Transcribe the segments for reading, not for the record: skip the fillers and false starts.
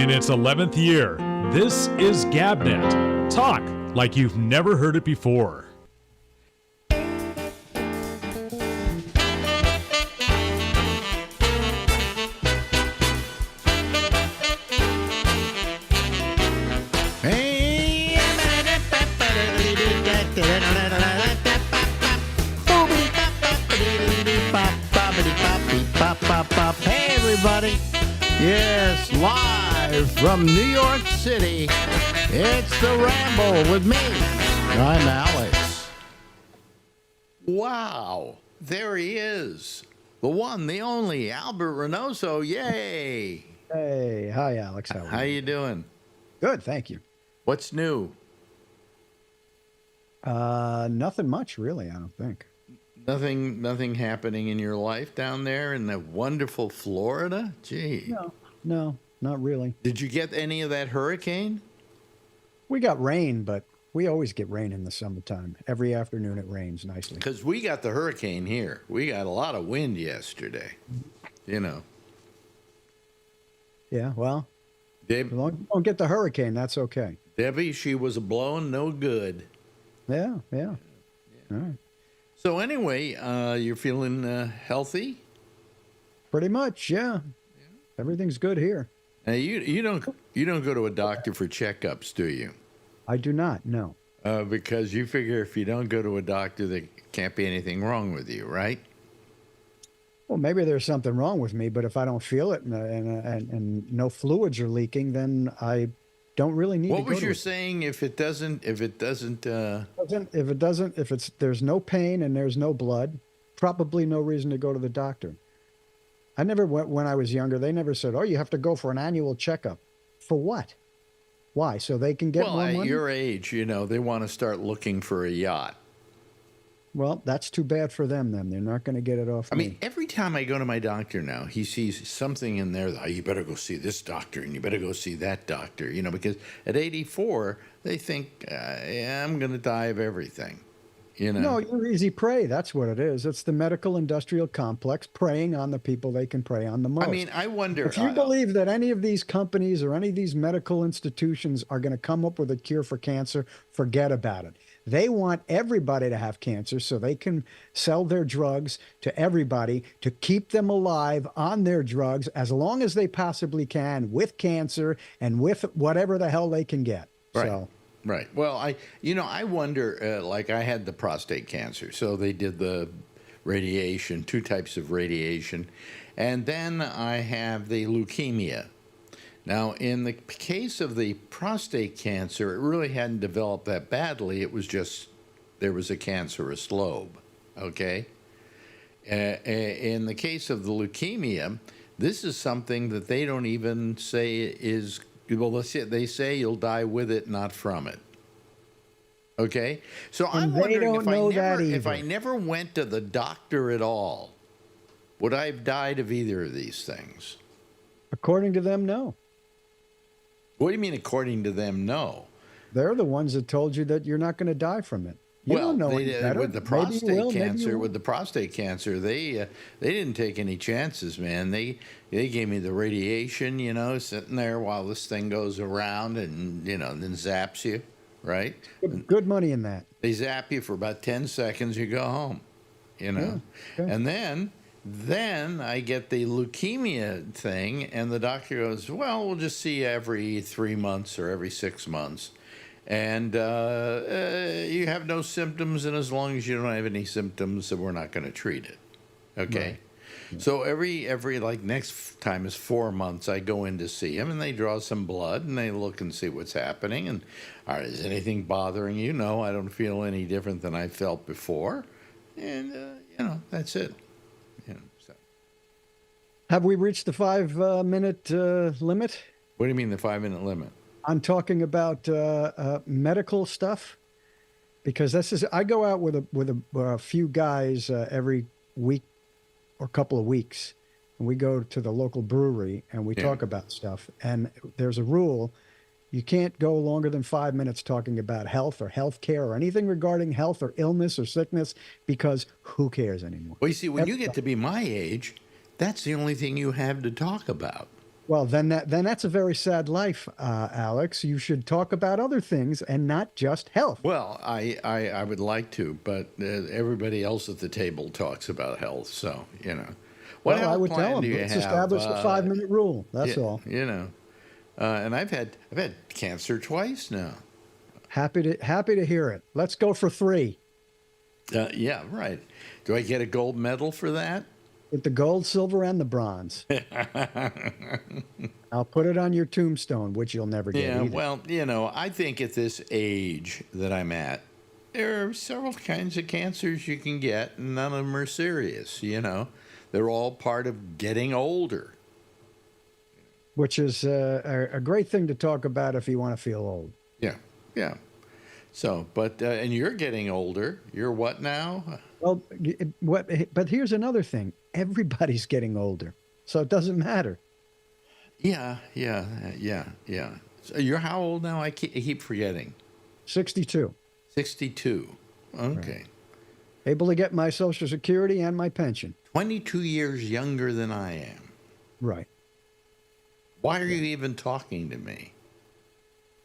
In its 11th year, this is GabNet. Talk like you've never heard it before. Hey, everybody. Yes, live from New York City, it's the Ramble with me. I'm Alex. Wow, there he is. The one, the only, Albert Reynoso. Yay. Hey, hi, Alex. How you doing? Good, thank you. What's new? Nothing much, really, I don't think. Nothing happening in your life down there in that wonderful Florida? Gee. No, not really. Did you get any of that hurricane? We got rain, but we always get rain in the summertime. Every afternoon it rains nicely. Because we got the hurricane here. We got a lot of wind yesterday, you know. Yeah, well, Deb, as long as you don't get the hurricane, that's okay. Debbie, she was blowing no good. Yeah. All right. So anyway, you're feeling healthy? Pretty much, yeah. Everything's good here. Now you don't go to a doctor for checkups, do you? I do not, no. Because you figure if you don't go to a doctor, there can't be anything wrong with you, right? Well, maybe there's something wrong with me, but if I don't feel it and no fluids are leaking, then I don't really need to go. What was your saying? If there's no pain and there's no blood, probably no reason to go to the doctor. I never went when I was younger. They never said, "Oh, you have to go for an annual checkup." For what? Why? So they can get more money? Well, at your age, they want to start looking for a yacht. Well, that's too bad for them then. They're not going to get it off me. I mean, every time I go to my doctor now, he sees something in there that, you better go see this doctor and you better go see that doctor, because at 84, they think, I'm going to die of everything, No, you're easy prey. That's what it is. It's the medical industrial complex preying on the people they can prey on the most. I mean, I wonder. If you believe that any of these companies or any of these medical institutions are going to come up with a cure for cancer, forget about it. They want everybody to have cancer so they can sell their drugs to everybody to keep them alive on their drugs as long as they possibly can with cancer and with whatever the hell they can get. Right. So. Right. Well, I wonder, like I had the prostate cancer, so they did the radiation, 2 types of radiation, and then I have the leukemia. Now, in the case of the prostate cancer, it really hadn't developed that badly. It was just there was a cancerous lobe, okay? In the case of the leukemia, this is something that they don't even say is, well, they say you'll die with it, not from it. Okay? So I'm wondering if I never went to the doctor at all, would I have died of either of these things? According to them, no. What do you mean, according to them, no? They're the ones that told you that you're not going to die from it. You don't know any better. With the prostate cancer, they didn't take any chances, man. They gave me the radiation, sitting there while this thing goes around and then zaps you, right? Good money in that. They zap you for about 10 seconds, you go home, Yeah, okay. And then I get the leukemia thing, and the doctor goes, well, we'll just see you every 3 months or every 6 months. And you have no symptoms, and as long as you don't have any symptoms, we're not going to treat it. Okay? Right. Yeah. So every like next time is 4 months, I go in to see him, and they draw some blood, and they look and see what's happening. And, all right, is anything bothering you? No, I don't feel any different than I felt before. And, that's it. So. Have we reached the 5-minute limit? What do you mean the 5-minute limit? I'm talking about medical stuff, because I go out with a few guys every week or couple of weeks, and we go to the local brewery and we talk about stuff. And there's a rule: you can't go longer than 5 minutes talking about health or health care or anything regarding health or illness or sickness, because who cares anymore? Well, you see, when you get to be my age, that's the only thing you have to talk about. Well, then that's a very sad life, Alex. You should talk about other things and not just health. Well, I would like to, but everybody else at the table talks about health, so, What Well, I health would plan tell do them, you let's have? establish the 5-minute rule. That's Yeah, all. And I've had cancer twice now. Happy to hear it. Let's go for 3. Yeah, right. Do I get a gold medal for that? With the gold, silver, and the bronze. I'll put it on your tombstone, which you'll never get Yeah, either. well, I think at this age that I'm at, there are several kinds of cancers you can get, and none of them are serious, They're all part of getting older. Which is a great thing to talk about if you want to feel old. Yeah, yeah. So, and you're getting older. You're what now? Well, but here's another thing. Everybody's getting older, so it doesn't matter. Yeah. So you're how old now? I keep forgetting. 62. 62. Okay. Right. Able to get my Social Security and my pension. 22 years younger than I am. Right. Why are you even talking to me?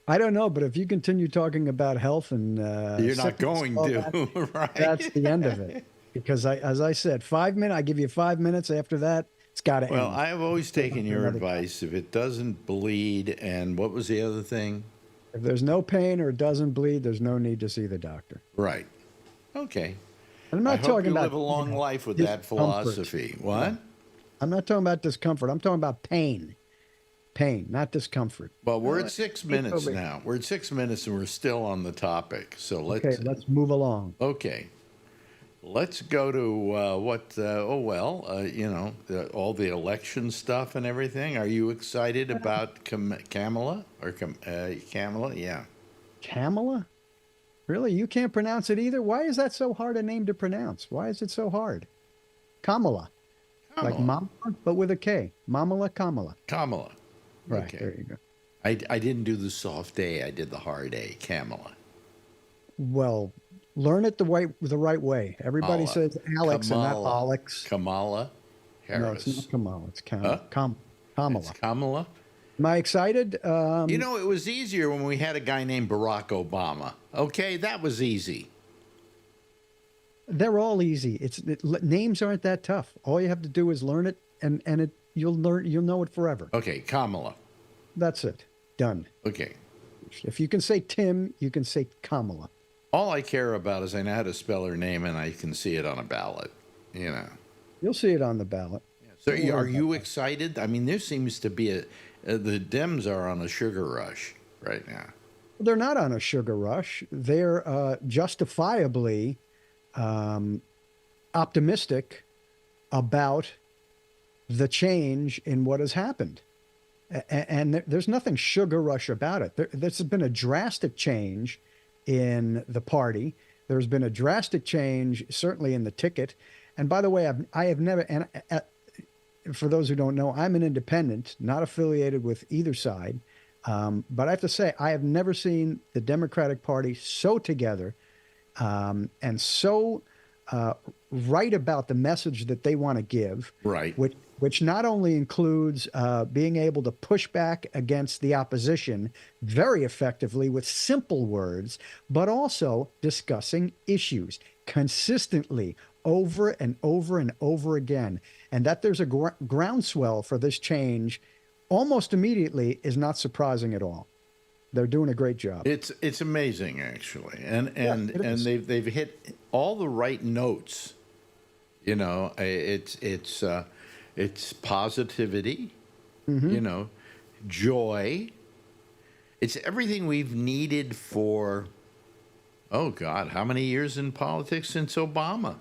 I don't know, but if you continue talking about health and You're not sickness, going all to, that, right? that's the end of it. Because as I said, 5 minutes. I give you 5 minutes. After that, it's got to end. Well, I've always taken your advice. If it doesn't bleed, and what was the other thing? If there's no pain or it doesn't bleed, there's no need to see the doctor. Right. Okay. And I'm not I hope talking you about live a long life with that discomfort. philosophy. What? I'm not talking about discomfort. I'm talking about pain. Pain, not discomfort. Well, we're at 6 minutes now. We're at 6 minutes, and we're still on the topic. So let's move along. Okay. Let's go to all the election stuff and everything. Are you excited about Kamala? Kamala? Yeah. Kamala? Really? You can't pronounce it either? Why is that so hard a name to pronounce? Why is it so hard? Kamala. Like Mama, but with a K. Kamala. Kamala. Right, Okay. there you go. I didn't do the soft A. I did the hard A. Kamala. Well, learn it the right way. Everybody says Alex and not Alex. Kamala Harris. No, it's not Kamala. It's Kamala. It's Kamala. Am I excited? It was easier when we had a guy named Barack Obama. Okay, that was easy. They're all easy. Names aren't that tough. All you have to do is learn it, and you'll know it forever. Okay, Kamala. That's it. Done. Okay. If you can say Tim, you can say Kamala. All I care about is I know how to spell her name, and I can see it on a ballot. You'll see it on the ballot. So are you excited? I mean, there seems to be the Dems are on a sugar rush right now. They're not on a sugar rush. They're justifiably optimistic about the change in what has happened. And there's nothing sugar rush about it. There's been a drastic change in the party. There's been a drastic change, certainly in the ticket. And by the way, I have never, and for those who don't know, I'm an independent, not affiliated with either side. But I have to say, I have never seen the Democratic Party so together and so right about the message that they want to give. Right. Which not only includes being able to push back against the opposition very effectively with simple words, but also discussing issues consistently over and over and over again. And that there's a groundswell for this change almost immediately is not surprising at all. They're doing a great job. It's amazing, actually, and is. they've hit all the right notes. It's positivity, joy. It's everything we've needed for, oh God, how many years in politics since Obama?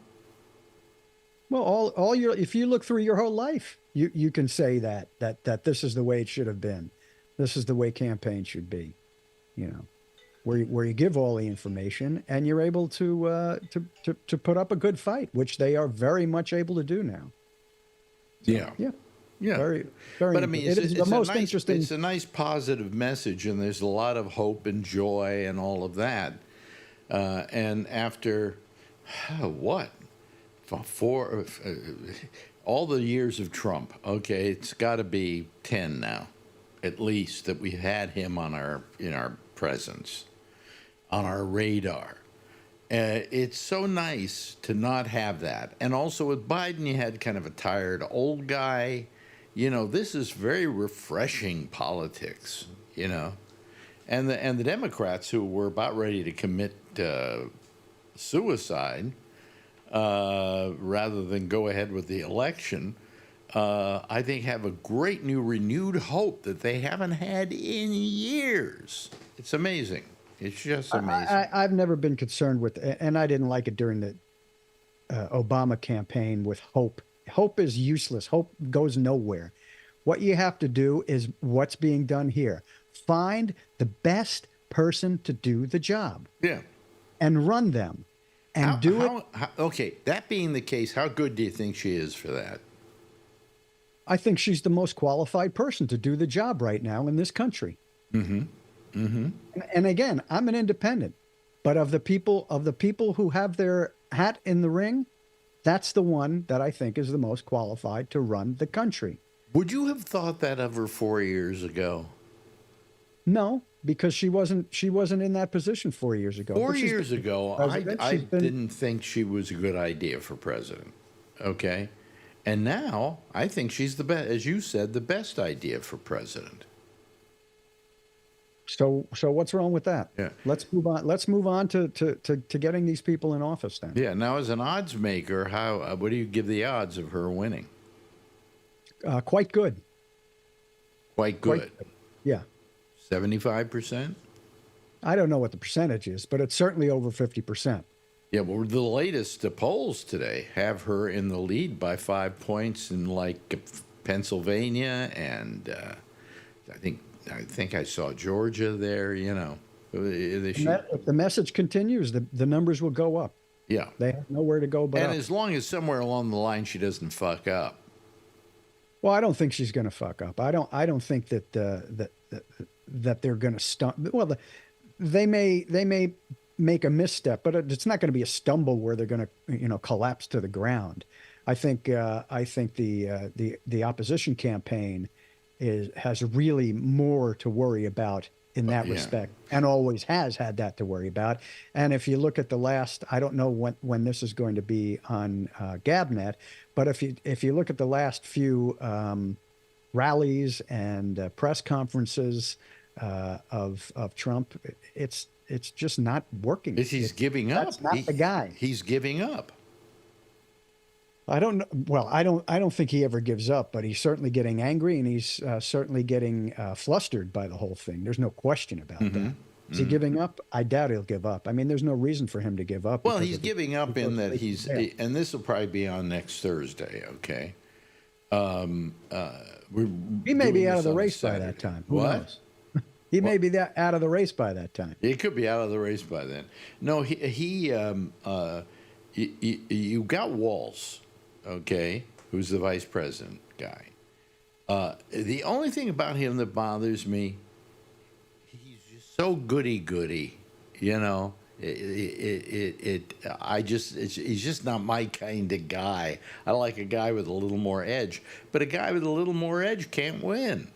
Well, if you look through your whole life, you can say that this is the way it should have been. This is the way campaigns should be, where you give all the information and you're able to put up a good fight, which they are very much able to do now. So, yeah. Very, very. But I mean, interesting. It's a nice positive message, and there's a lot of hope and joy and all of that. And after what? all the years of Trump, okay, it's got to be 10 now, at least, that we've had him on in our presence, on our radar. It's so nice to not have that. And also with Biden, you had kind of a tired old guy. This is very refreshing politics, And the Democrats, who were about ready to commit suicide rather than go ahead with the election, I think have a great new renewed hope that they haven't had in years. It's amazing. It's just amazing. I've never been concerned with, and I didn't like it during the Obama campaign with hope. Hope is useless. Hope goes nowhere. What you have to do is what's being done here. Find the best person to do the job. Yeah. And run them. And okay, that being the case, how good do you think she is for that? I think she's the most qualified person to do the job right now in this country. Mm-hmm. Mm-hmm. And again, I'm an independent, but of the people who have their hat in the ring, that's the one that I think is the most qualified to run the country. Would you have thought that of her 4 years ago? No, because she wasn't in that position 4 years ago. 4 years ago, I didn't think she was a good idea for president. Okay. And now I think she's the best, as you said, the best idea for president. So what's wrong with that? Yeah. Let's move on. Let's move on to getting these people in office then. Yeah. Now, as an odds maker, what do you give the odds of her winning? Quite good. Quite good. Yeah. 75%? I don't know what the percentage is, but it's certainly over 50%. Yeah, well, the latest polls today have her in the lead by 5 points in like Pennsylvania, and I think I saw Georgia there. If the message continues, the numbers will go up. Yeah, they have nowhere to go but and up. as long as somewhere along the line she doesn't fuck up. Well, I don't think she's going to fuck up. I don't think that that they're going to stumble. Well, they may make a misstep, but it's not going to be a stumble where they're going to collapse to the ground. I think the opposition campaign has really more to worry about in that respect, and always has had that to worry about. And if you look at the last, I don't know when this is going to be on GabNet, but if you look at the last few rallies and press conferences of Trump, it's just not working. He's giving up. That's not the guy. He's giving up. I don't know. Well, I don't think he ever gives up, but he's certainly getting angry, and he's certainly getting flustered by the whole thing. There's no question about that. Is he giving up? I doubt he'll give up. I mean, there's no reason for him to give up. Well, he's giving up in that and this will probably be on next Thursday. Okay. He may be out of the race by that time. Who knows? He may be out of the race by that time. He could be out of the race by then. No, you got Walz, okay, who's the vice president guy. The only thing about him that bothers me, he's just so goody-goody, he's just not my kind of guy. I like a guy with a little more edge, but a guy with a little more edge can't win.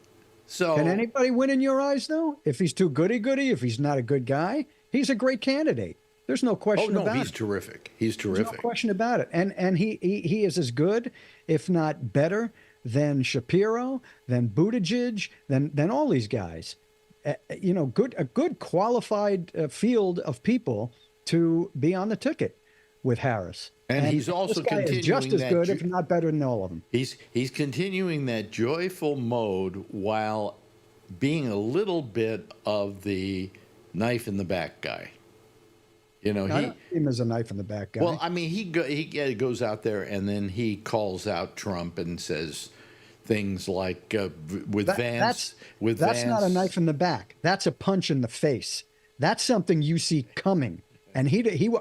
So can anybody win in your eyes, though? If he's too goody-goody, if he's not a good guy, he's a great candidate. There's no question about it. Oh, no, he's terrific. He's terrific. There's no question about it. And he is as good, if not better, than Shapiro, than Buttigieg, than all these guys. A good qualified field of people to be on the ticket with Harris. And he's also continuing just as good, if not better than all of them. He's continuing that joyful mode while being a little bit of the knife in the back guy. I don't see him as a knife in the back guy. Well, I mean, he goes out there and then he calls out Trump and says things like Vance. That's not a knife in the back. That's a punch in the face. That's something you see coming. And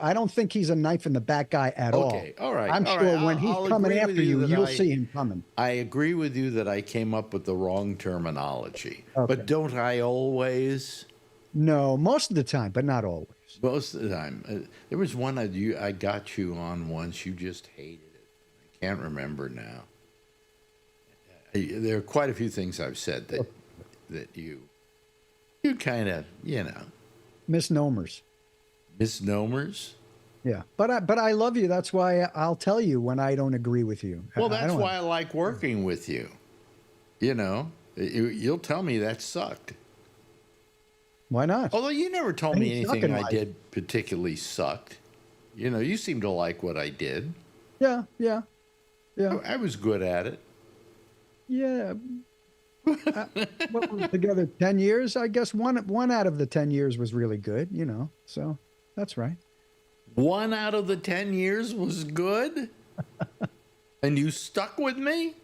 I don't think he's a knife in the back guy at all. Okay, all right. I'm sure when he's coming after you'll see him coming. I agree with you that I came up with the wrong terminology. Okay. But don't I always? No, most of the time, but not always. Most of the time. There was one I got you on once. You just hated it. I can't remember now. There are quite a few things I've said that you kind of, Misnomers. misnomers. Yeah, but I love you. That's why I'll tell you when I don't agree with you. Well, I that's don't- why I like working with you. You'll tell me that sucked. Why not? Although you never told me Any suck anything in I life. did particularly sucked. You seem to like what I did. Yeah, yeah, yeah, I was good at it. yeah. What, we're together 10 years? I guess one out of the 10 years was really good. So that's right. 1 out of the 10 years was good, and you stuck with me.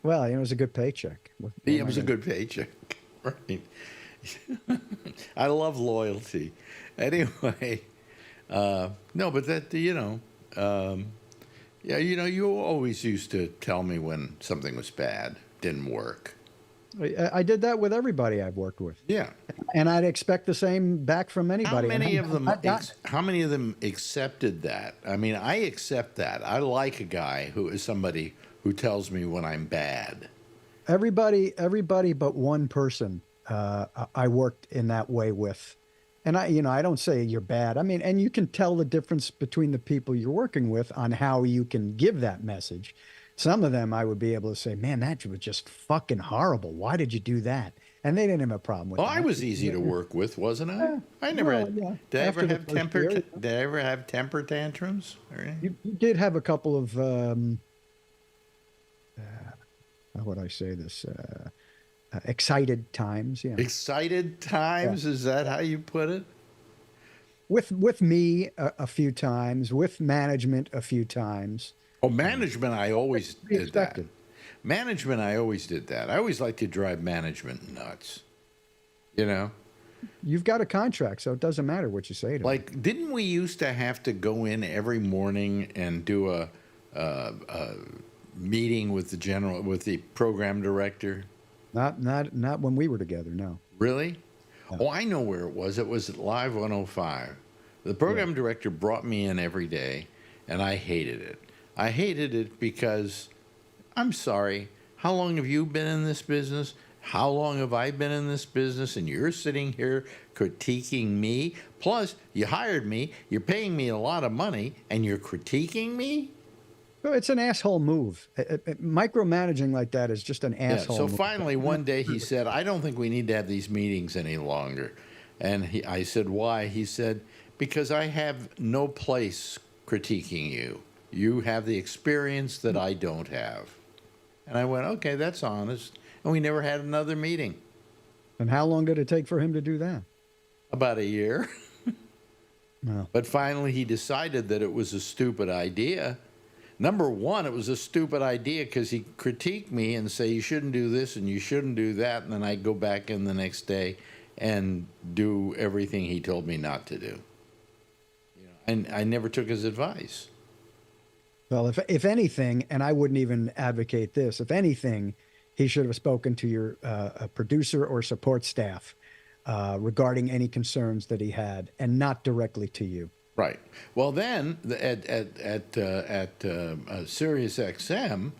Well, it was a good paycheck. It was a good paycheck, right? I love loyalty. Anyway, no, but that yeah, you always used to tell me when something was bad, didn't work. I did that with everybody I've worked with. Yeah. And I'd expect the same back from anybody. How many of them accepted that? I mean, I accept that. I like a guy who is somebody who tells me when I'm bad. Everybody but one person I worked in that way with. And I don't say you're bad. I mean, and you can tell the difference between the people you're working with on how you can give that message. Some of them I would be able to say, man, that was just fucking horrible. Why did you do that? And they didn't have a problem with Well, that. I was easy to work with, wasn't I? Yeah. I never Well, had. yeah. Did I After ever the have first temper? year, Did I ever have temper tantrums? Or anything? You did have a couple of, how would I say this? Excited times, yeah. Excited times? Is that how you put it? With me a few times, with management a few times. Oh, management, I always Pretty did that. expected. Management, I always did that. I always like to drive management nuts. You've got a contract, so it doesn't matter what you say to me. Like, didn't we used to have to go in every morning and do a meeting with the program director? Not when we were together, no. Really? Oh, I know where it was. It was at Live 105. The program director brought me in every day, and I hated it. I hated it because, I'm sorry, how long have you been in this business? How long have I been in this business? And you're sitting here critiquing me? Plus, you hired me, you're paying me a lot of money, and you're critiquing me? Well, it's an asshole move. Micromanaging like that is just an asshole So move. finally, one day he said, I don't think we need to have these meetings any longer. And I said, why? He said, because I have no place critiquing you. You have the experience that I don't have. And I went, okay, that's honest. And we never had another meeting. And how long did it take for him to do that? About a year. No. But finally, he decided that it was a stupid idea. Number one, it was a stupid idea because he critiqued me and say, you shouldn't do this and you shouldn't do that. And then I'd go back in the next day and do everything he told me not to do. And I never took his advice. Well, if anything, and I wouldn't even advocate this, if anything, he should have spoken to your producer or support staff regarding any concerns that he had, and not directly to you. Right. Well, then at Sirius XM,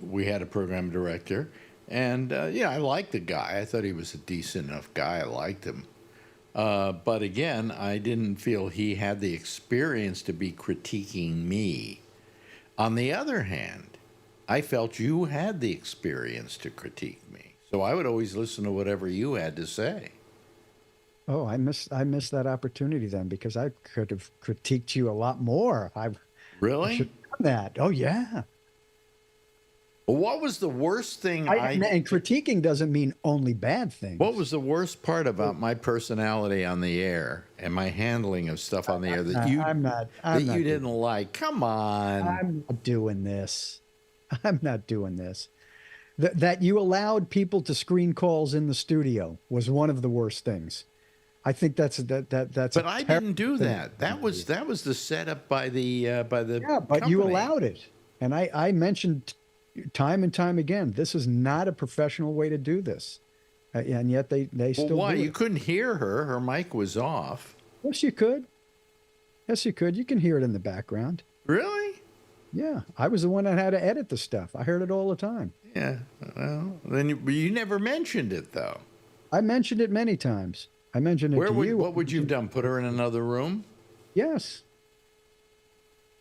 we had a program director, and I liked the guy. I thought he was a decent enough guy. I liked him. But again, I didn't feel he had the experience to be critiquing me. On the other hand, I felt you had the experience to critique me. So I would always listen to whatever you had to say. Oh, I missed that opportunity then, because I could have critiqued you a lot more. I Really? should have done that. Oh yeah. Well, what was the worst thing And critiquing doesn't mean only bad things. What was the worst part about my personality on the air and my handling of stuff on the air that you didn't like? Come on. I'm not doing this. I'm not doing this. That you allowed people to screen calls in the studio was one of the worst things. I think that's. But I didn't do that. That was the setup by the Yeah, but company. you allowed it, and I mentioned time and time again, this is not a professional way to do this, and yet they still. Well, why? do it. You couldn't hear her. Her mic was off. Yes, you could. Yes, you could. You can hear it in the background. Really? Yeah, I was the one that had to edit the stuff. I heard it all the time. Yeah. Well, then you never mentioned it though. I mentioned it many times. I mentioned it Where to would you. what would you have done? Put her in another room? Yes.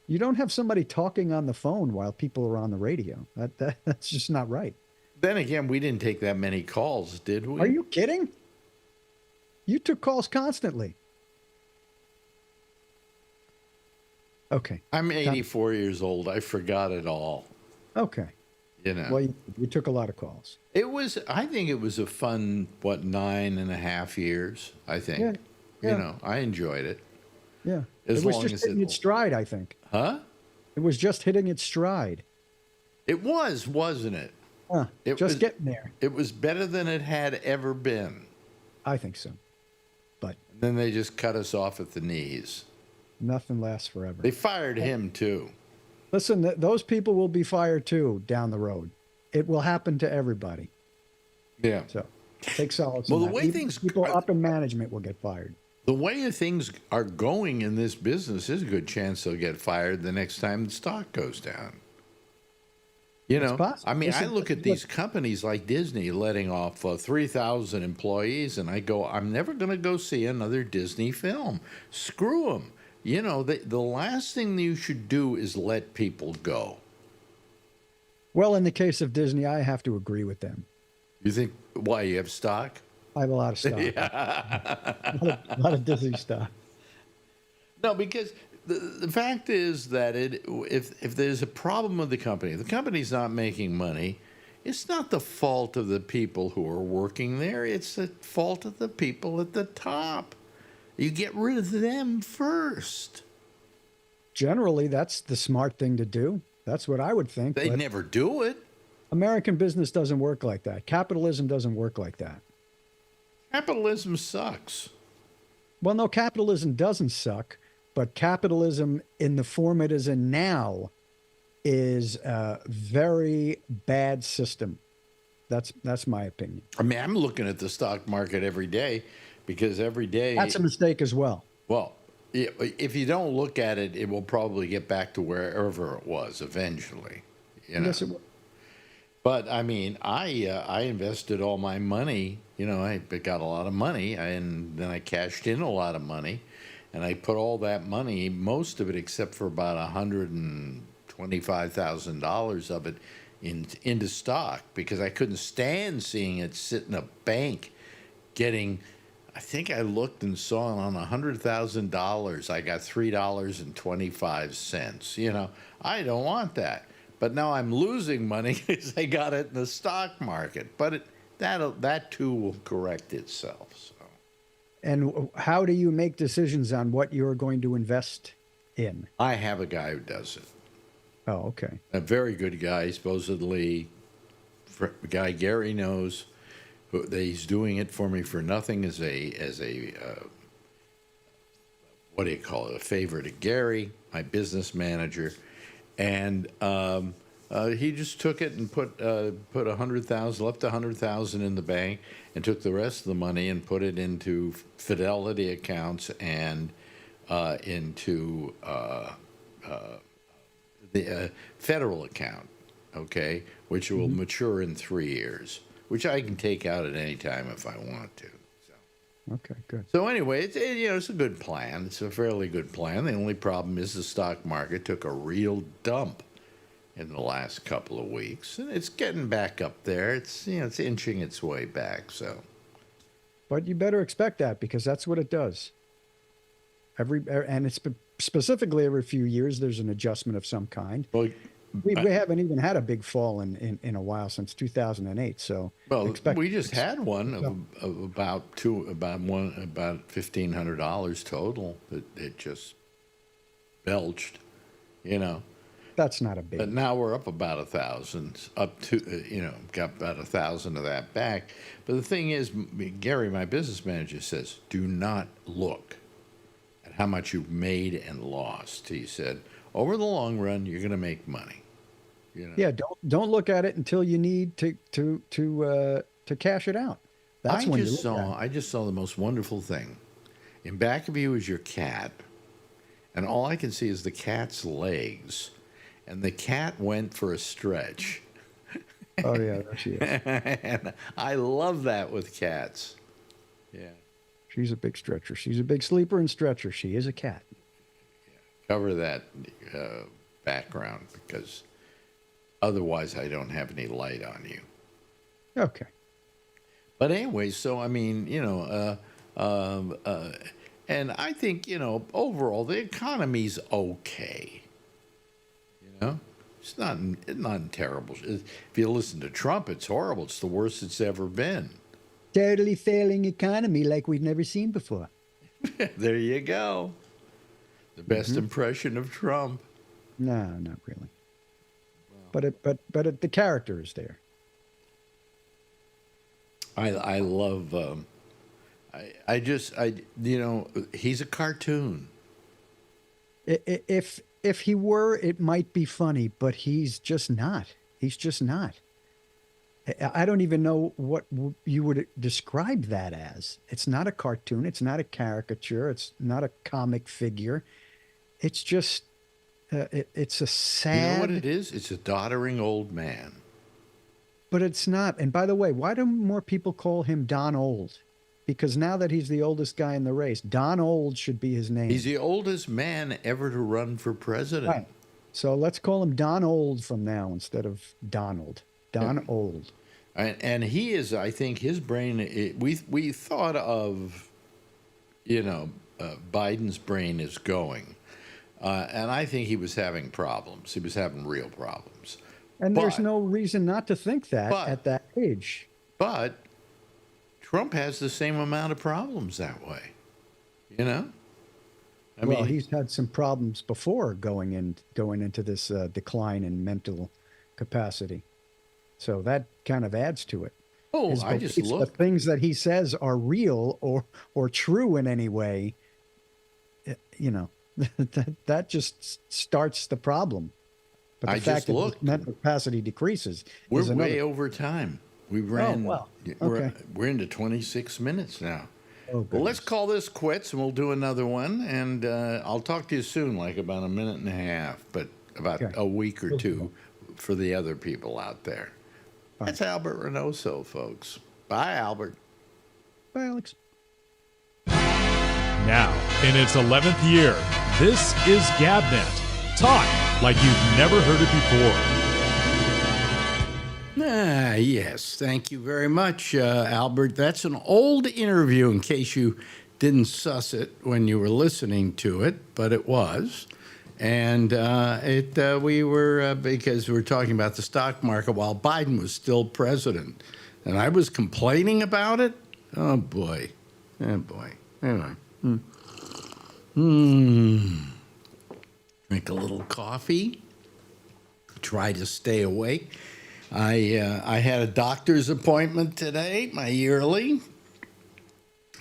You don't have somebody talking on the phone while people are on the radio. That's just not right. Then again, we didn't take that many calls, did we? Are you kidding? You took calls constantly. Okay. I'm 84 years old. I forgot it all. Okay. You know. Well, you took a lot of calls. I think it was a fun, 9.5 years, I think. Yeah. Yeah. You know, I enjoyed it. Yeah. As it was long just as hitting it- its stride, I think. Huh? It was just hitting its stride. It was, wasn't it? It Just was- getting there. It was better than it had ever been. I think so. But And then they just cut us off at the knees. nothing lasts forever. They fired him, too. Listen, those people will be fired too down the road. It will happen to everybody. Yeah. So take solace. Well, in the that. way Even things- people up in management will get fired. The way things are going in this business, there's a good chance they'll get fired the next time the stock goes down. You It's know, possible. I mean, I Listen, look at these companies like Disney letting off 3,000 employees, and I go, I'm never going to go see another Disney film. Screw them. You know, the last thing you should do is let people go. Well, in the case of Disney, I have to agree with them. You think, why, you have stock? I have a lot of stock. a lot of Disney stock. No, because the fact is that if there's a problem with the company's not making money, it's not the fault of the people who are working there. It's the fault of the people at the top. You get rid of them first. Generally, that's the smart thing to do. That's what I would think. They but never do it. American business doesn't work like that. Capitalism doesn't work like that. Capitalism sucks. Well, no, capitalism doesn't suck, but capitalism in the form it is in now is a very bad system. That's my opinion. I mean, I'm looking at the stock market every day because every day. That's a mistake as well. Well, if you don't look at it, it will probably get back to wherever it was eventually. You know? Yes, it will. But I mean, I invested all my money. You know, I got a lot of money, and then I cashed in a lot of money, and I put all that money, most of it except for about $125,000 of it, into stock because I couldn't stand seeing it sit in a bank, getting. I think I looked and saw on $100,000, I got $3.25. You know, I don't want that. But now I'm losing money because I got it in the stock market. But that too will correct itself. So. And how do you make decisions on what you're going to invest in? I have a guy who does it. Oh, okay. A very good guy, supposedly. A guy Gary knows. He's doing it for me for nothing as a what do you call it? A favor to Gary, my business manager. And he just took it and put 100,000, left 100,000 in the bank, and took the rest of the money and put it into Fidelity accounts and into the federal account, okay, which will mature in 3 years, which I can take out at any time if I want to. Okay, good. So anyway, it's a good plan. It's a fairly good plan. The only problem is the stock market took a real dump in the last couple of weeks, and it's getting back up there. It's inching its way back. So, But you better expect that because that's what it does. And it's specifically every few years there's an adjustment of some kind. well, We haven't even had a big fall in a while since 2008. So we just had one of about $1,500 total. It just belched, that's not a But big. now we're up about 1,000, up to got about 1,000 of that back. But the thing is, Gary, my business manager, says, do not look at how much you've made and lost. He said, over the long run, you're going to make money. Yeah, don't look at it until you need to cash it out. That's when you look at it. I just saw the most wonderful thing. In back of you is your cat, and all I can see is the cat's legs. and the cat went for a stretch. Oh yeah, there she is. And I love that with cats. Yeah. She's a big stretcher. She's a big sleeper and stretcher. She is a cat. Cover that background, because otherwise I don't have any light on you. Okay. But anyway, so I mean, and I think, overall the economy's okay. It's not in terrible. If you listen to Trump, it's horrible. It's the worst it's ever been. Totally failing economy like we've never seen before. There you go. The best impression of Trump. No, not really. But the character is there. I love. He's a cartoon. If he were, it might be funny, but he's just not. He's just not. I don't even know what you would describe that as. It's not a cartoon. It's not a caricature. It's not a comic figure. It's just, it's a sad. You know what it is? It's a doddering old man. But it's not. And by the way, why do more people call him Don Old? Because now that he's the oldest guy in the race, Don Old should be his name. He's the oldest man ever to run for president. Right. So let's call him Don Old from now instead of Donald. Don Old. And he is, I think, his brain. We thought of, Biden's brain is going, and I think he was having problems. He was having real problems. And there's no reason not to think that at that age. But Trump has the same amount of problems that way. I mean, he's had some problems before going into this decline in mental capacity. So that kind of adds to it. Oh, I just look. The things that he says are real or true in any way, that just starts the problem. But the fact that his mental capacity decreases. We're way over time. We ran. Okay. We're into 26 minutes now. Oh, well, let's call this quits, and we'll do another one. And I'll talk to you soon, like about a minute and a half, but about a week or two for the other people out there. Bye. That's Albert Reynoso, folks. Bye, Albert. Bye, Alex. Now, in its 11th year, this is GabNet. Talk like you've never heard it before. Yes, thank you very much, Albert. That's an old interview, in case you didn't suss it when you were listening to it, but it was. And we were, because we were talking about the stock market while Biden was still president. And I was complaining about it. Oh, boy. Anyway. Drink a little coffee. Try to stay awake. I had a doctor's appointment today, my yearly.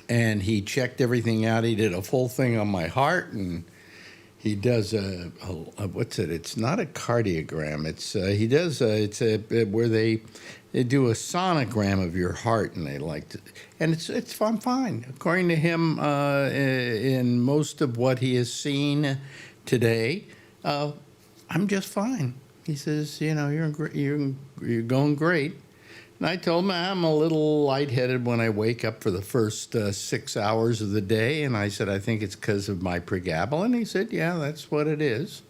And he checked everything out. He did a full thing on my heart, and he does what's it? It's not a cardiogram. It's where they do a sonogram of your heart, and they like to, and it's fine. According to him, in most of what he has seen today, I'm just fine. He says, you're going great. And I told him I'm a little lightheaded when I wake up for the first 6 hours of the day. And I said, I think it's because of my pregabalin. He said, yeah, that's what it is.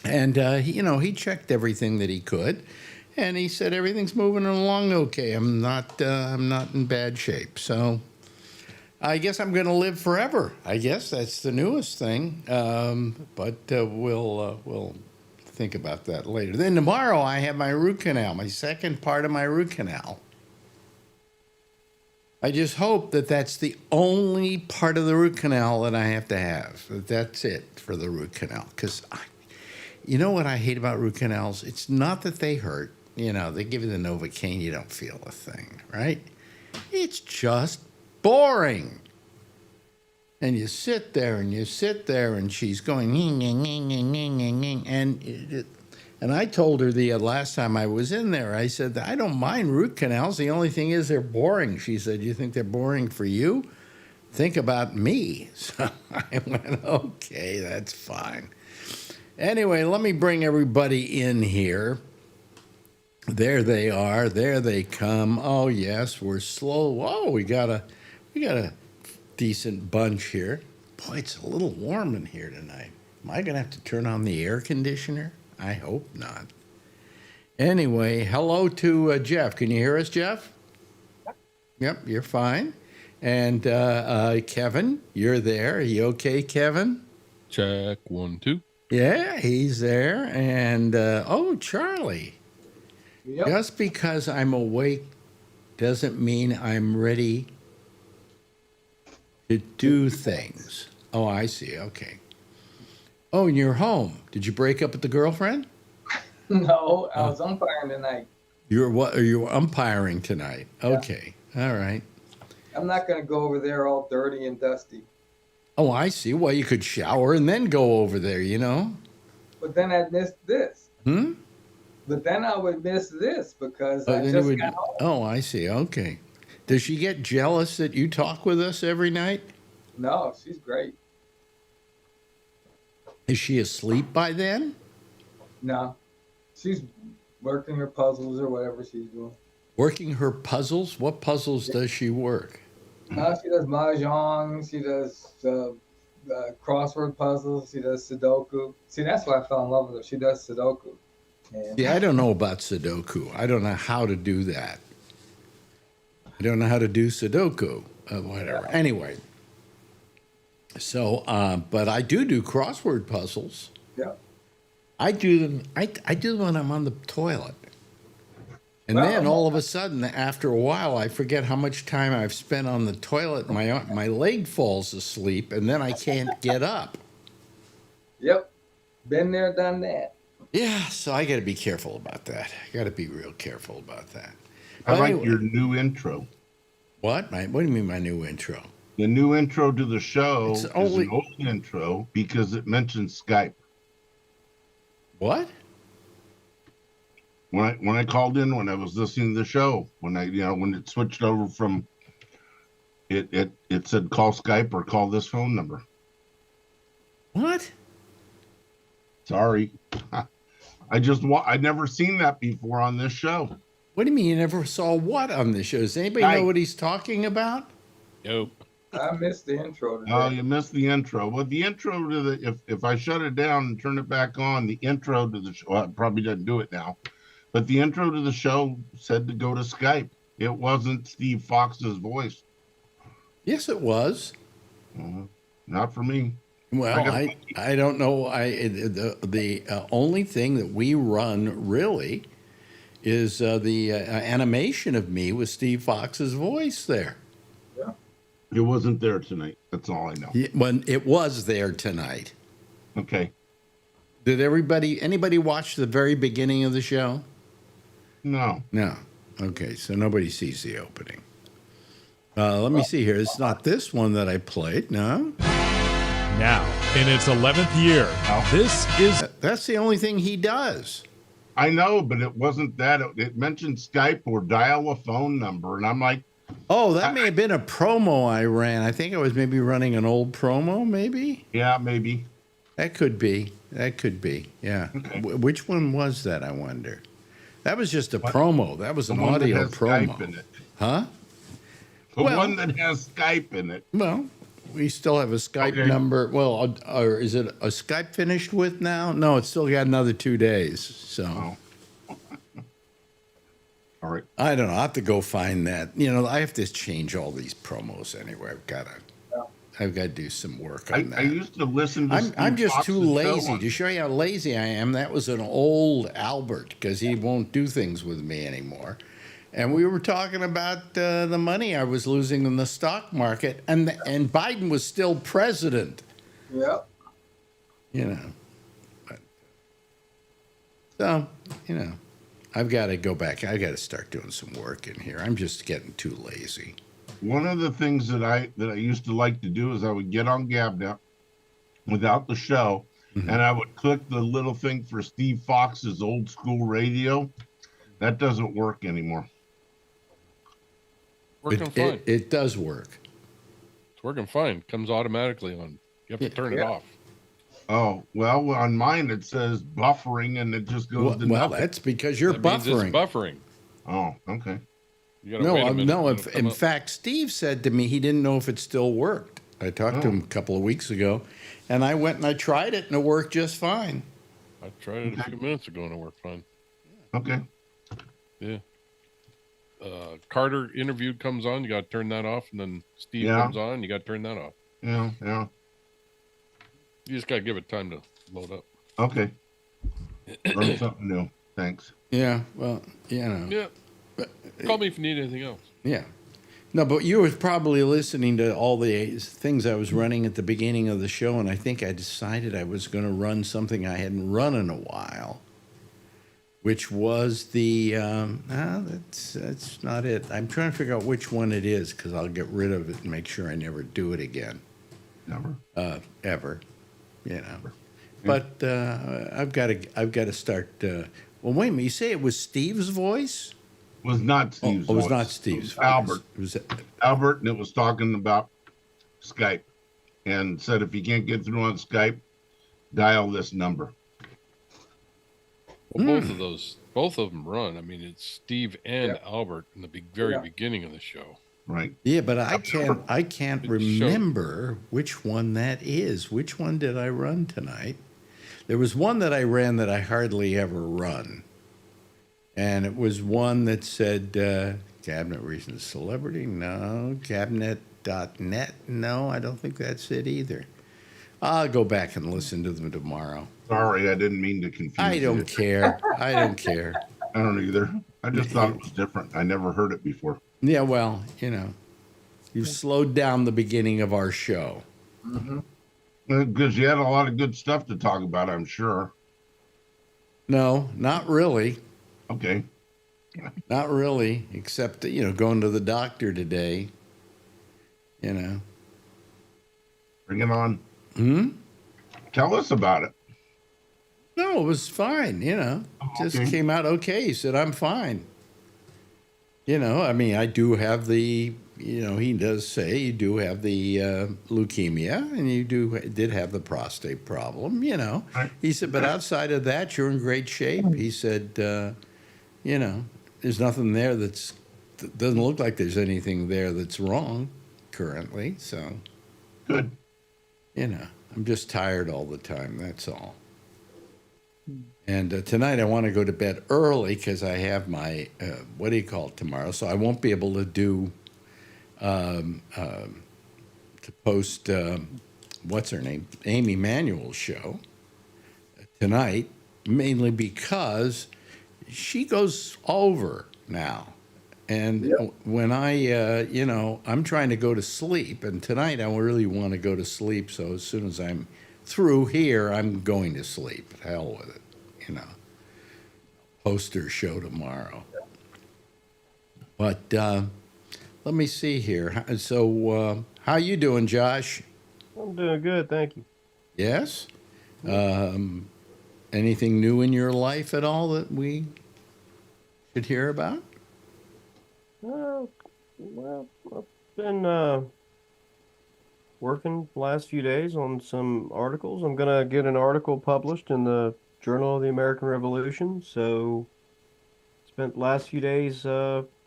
And, he checked everything that he could. And he said, everything's moving along okay. I'm not in bad shape. So I guess I'm going to live forever. I guess that's the newest thing. But we'll think about that later. Then tomorrow I have my root canal, my second part of my root canal. I just hope that that's the only part of the root canal that I have to have. That's it for the root canal. Because you know what I hate about root canals? It's not that they hurt. They give you the Novocaine, you don't feel a thing, right? It's just boring. And you sit there, and she's going, and I told her the last time I was in there, I said, I don't mind root canals. The only thing is they're boring. She said, you think they're boring for you? Think about me. So I went, okay, that's fine. Anyway, let me bring everybody in here. There they are. There they come. Oh yes, we're slow. Whoa, we got a decent bunch here. Boy, it's a little warm in here tonight. Am I gonna have to turn on the air conditioner? I hope not. Anyway, hello to Jeff. Can you hear us, Jeff? Yep, you're fine. And Kevin, you're there. Are you okay, Kevin? Check 1, 2. Yeah, he's there. And oh, Charlie. Yep. Just because I'm awake doesn't mean I'm ready to do things. Oh, I see. Okay. Oh, and you're home. Did you break up with the girlfriend? No, I was umpiring tonight. You're what? Are you umpiring tonight? Okay. All right. I'm not going to go over there all dirty and dusty. Oh, I see. Well, you could shower and then go over there, you know? But then I'd miss this. Hmm? But then I would miss this because Oh, I then just you would- got home. oh, I see. Okay. Does she get jealous that you talk with us every night? No, she's great. Is she asleep by then? No, she's working her puzzles or whatever she's doing. Working her puzzles? What puzzles does she work? She does mahjong. She does crossword puzzles. She does Sudoku. See, that's why I fell in love with her. She does Sudoku. And Yeah, I don't know about Sudoku. I don't know how to do that. I don't know how to do Sudoku. Whatever. Anyway. So, but I do crossword puzzles. yeah. I do them. I do them when I'm on the toilet. And Well, then all of a sudden, after a while, I forget how much time I've spent on the toilet. My leg falls asleep, and then I can't get up. Yep. Been there, done that. Yeah, so I got to be careful about that. I got to be real careful about that. I But like anyway- your new intro. What? What do you mean my new intro? The new intro to the show It's is only- an old intro because it mentions Skype. What? When I called in, when I was listening to the show, when it switched over from it said call Skype or call this phone number. What? Sorry. I'd never seen that before on this show. What do you mean you never saw what on this show? Does anybody know what he's talking about? Nope. I missed the intro today. Oh, you missed the intro. Well, the intro to the if I shut it down and turn it back on, the intro to the show, well, it probably doesn't do it now, but the intro to the show said to go to Skype. It wasn't Steve Fox's voice. Yes, it was. Not for me. Well, I don't know. The only thing that we run really is the animation of me with Steve Fox's voice there. It wasn't there tonight. That's all I know. When it was there tonight. Okay. Did anybody watch the very beginning of the show? No. No. Okay, so nobody sees the opening. Let me see here. It's not this one that I played. No. Now, in its 11th year, this is That's the only thing he does. I know, but it wasn't that. It mentioned Skype or dial a phone number, and I'm like, Oh, that may have been a promo I ran. I think I was maybe running an old promo, maybe? yeah, maybe. That could be. Yeah. Okay. Which one was that, I wonder? That was just a promo. That was The an one that audio has Skype in promo. it. Huh? The Well- one that has Skype in it. Well, we still have a Skype Okay. number. Well, or is it a Skype finished with now? No, it's still got another 2 days. So Oh. All right. I don't know. I'll have to go find that. I have to change all these promos anyway. I've got to do some work on that. I used to listen to I'm Steve just too Fox's show lazy. on- To show you how lazy I am, that was an old Albert because he won't do things with me anymore. And we were talking about the money I was losing in the stock market, and Biden was still president. Yep. But, so I've got to go back. I've got to start doing some work in here. I'm just getting too lazy. One of the things that I used to like to do is I would get on GabNet without the show, and I would click the little thing for Steve Fox's old school radio. That doesn't work anymore. Working fine. It does work. It's working fine. Comes automatically on. You have to turn it Yeah. off. Oh, well, on mine it says buffering and it just goes to Well, nothing. that's because you're That means it's buffering. buffering. Oh, okay. You gotta wait a minute. No. It'll come In up. fact, Steve said to me he didn't know if it still worked. I talked to him a couple of weeks ago, and I went and I tried it, and it worked just fine. I tried it a few minutes ago and it worked fine. Okay. Yeah. Carter interview comes on, you got to turn that off, and then Steve Yeah. comes on, you got to turn that off. Yeah, yeah. You just got to give it time to load up. Okay. Learn something new. Thanks. Yeah, well, Yeah. Call me if you need anything else. yeah. No, but you were probably listening to all the things I was running at the beginning of the show, and I think I decided I was going to run something I hadn't run in a while, which was the, that's not it. I'm trying to figure out which one it is because I'll get rid of it and make sure I never do it again. Never. Ever, you know. But I've got to start. Well, wait a minute. You say it was Steve's voice? Was not Steve's Oh, it was voice. not Steve's It was voice. Albert. It was Albert, and it was talking about Skype and said if you can't get through on Skype, dial this number. Well, both of them run. I mean, it's Steve and Albert in the very Yeah. beginning of the show. Right. Yeah, but I can't It showed. remember which one that is. Which one did I run tonight? There was one that I ran that I hardly ever run. And it was one that said Cabinet Reasons Celebrity. No. Cabinet.net. No, I don't think that's it either. I'll go back and listen to them tomorrow. Sorry, I didn't mean to confuse I you. don't care. I don't care. I don't either. I just thought it was different. I never heard it before. Yeah, well, you know, you've slowed down the beginning of our show. Because you had a lot of good stuff to talk about, I'm sure. No, not really. Okay. Not really, except, you know, going to the doctor today, you know. Bring it on. Tell us about it. No, it was fine, you know. Just okay. came out okay. He said, I'm fine. You know, I mean, I do have the, you know, he does say you do have the leukemia and you did have the prostate problem, you know. Right. He said, but outside of that, you're in great shape. He said, you know, there's nothing there doesn't look like there's anything there that's wrong currently. So, Good. you know, I'm just tired all the time. That's all. And tonight I want to go to bed early because I have my, what do you call it, tomorrow. So I won't be able to do, to post, what's her name, Amy Manuel's show tonight, mainly because she goes over now. And when I, you know, I'm trying to go to sleep, and tonight I really want to go to sleep. So as soon as I'm through here, I'm going to sleep. Hell with it, you know. Poster show tomorrow. But let me see here. So how you doing, Josh? I'm doing good, thank you. Yes? Anything new in your life at all that we should hear about? Well, I've been working the last few days on some articles. I'm gonna get an article published in the Journal of the American Revolution. So, spent the last few days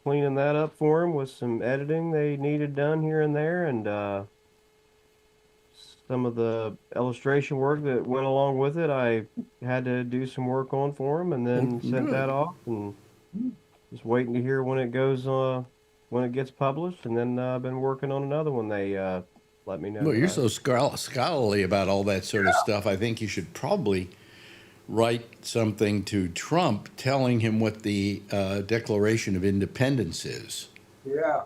cleaning that up for them with some editing they needed done here and there, and some of the illustration work that went along with it. I had to do some work on for them, and then sent that off, and just waiting to hear when it goes, when it gets published, and then I've been working on another one. They let me know. Well, you're that so scholarly about all that sort of stuff. I think you should probably write something to Trump telling him what the Declaration of Independence is. Yeah.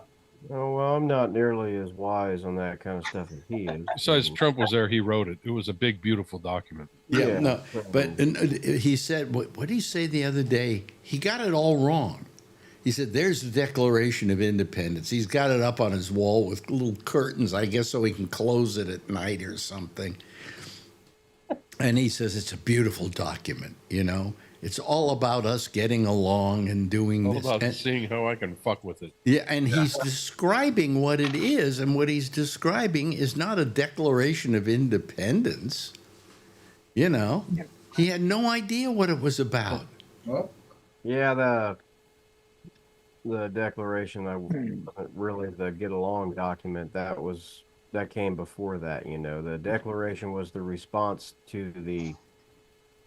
Oh, well, I'm not nearly as wise on that kind of stuff as he is. Besides, Trump was there. He wrote it. It was a big, beautiful document. Yeah, no, probably. but he said, what did he say the other day? He got it all wrong. He said, there's the Declaration of Independence. He's got it up on his wall with little curtains, I guess, so he can close it at night or something. And he says, it's a beautiful document, you know. It's all about us getting along and doing All this. about And- seeing how I can fuck with it. yeah, and he's describing what it is, and what he's describing is not a Declaration of Independence. You know, he had no idea what it was about. Well, Yeah, the Declaration wasn't really the get along document. That came before that. The Declaration was the response to the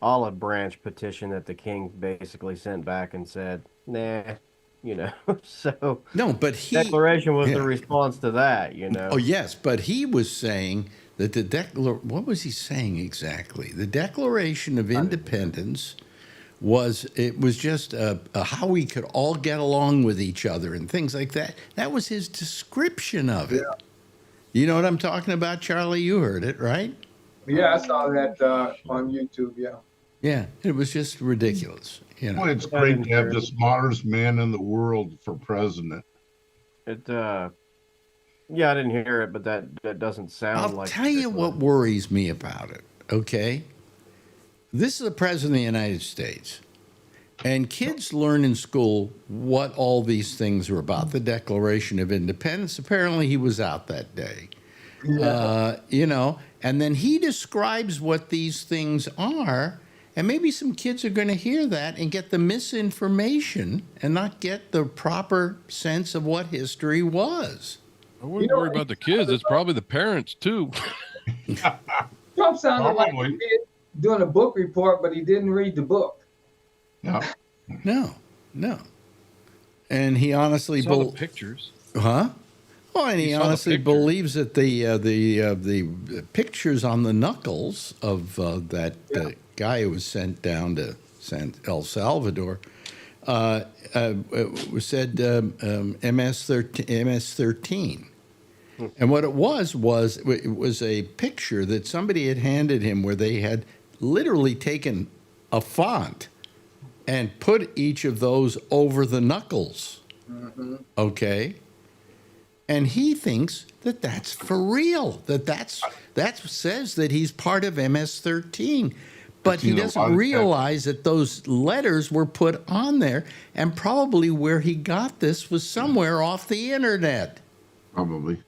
olive branch petition that the king basically sent back and said, nah, So No, but Declaration was the yeah. response to that. Oh, yes, but he was saying that what was he saying exactly? The Declaration of Independence was just how we could all get along with each other and things like that. That was his description of it. You know what I'm talking about, Charlie? You heard it, right? yeah, I saw that on YouTube. Yeah. Yeah, it was just ridiculous. Well, it's great to have the smartest man in the world for president. Yeah, I didn't hear it, but that doesn't sound like. I'll tell you what worries me about it, okay? This is the President of the United States. And kids learn in school what all these things are about. The Declaration of Independence, apparently he was out that day. Yeah. And then he describes what these things are. And maybe some kids are going to hear that and get the misinformation and not get the proper sense of what history was. I wouldn't worry about the kids. It's probably the parents, too. Trump sounded like he did doing a book report, but he didn't read the book. Yeah. No. And he honestly Saw the pictures. Huh? Well, and he honestly believes that the pictures on the knuckles of that guy who was sent down to El Salvador said MS-13. And what it was a picture that somebody had handed him where they had literally taken a font and put each of those over the knuckles. Mm-hmm. Okay? And he thinks that that's for real, that says that he's part of MS-13. But he doesn't realize that those letters were put on there, and probably where he got this was somewhere off the internet. Probably.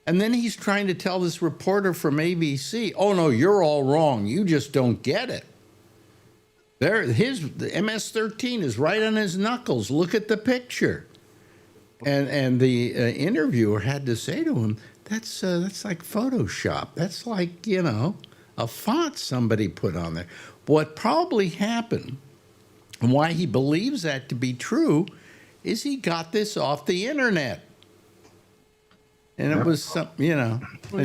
And then he's trying to tell this reporter from ABC, oh, no, you're all wrong. You just don't get it. The MS-13 is right on his knuckles. Look at the picture. And the interviewer had to say to him, that's like Photoshop. That's like, a font somebody put on there. What probably happened, and why he believes that to be true, is he got this off the internet. And it was some, Well, you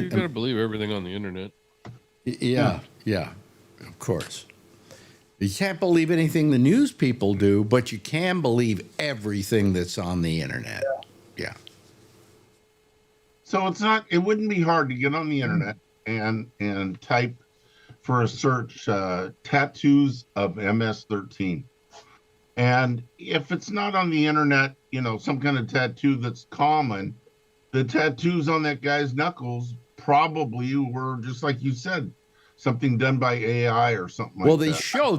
got to believe everything on the internet. Yeah, of course. You can't believe anything the news people do, but you can believe everything that's on the internet. Yeah. So it wouldn't be hard to get on the internet and type for a search tattoos of MS-13. And if it's not on the internet, some kind of tattoo that's common, the tattoos on that guy's knuckles probably were, just like you said, something done by AI or something like that. Well,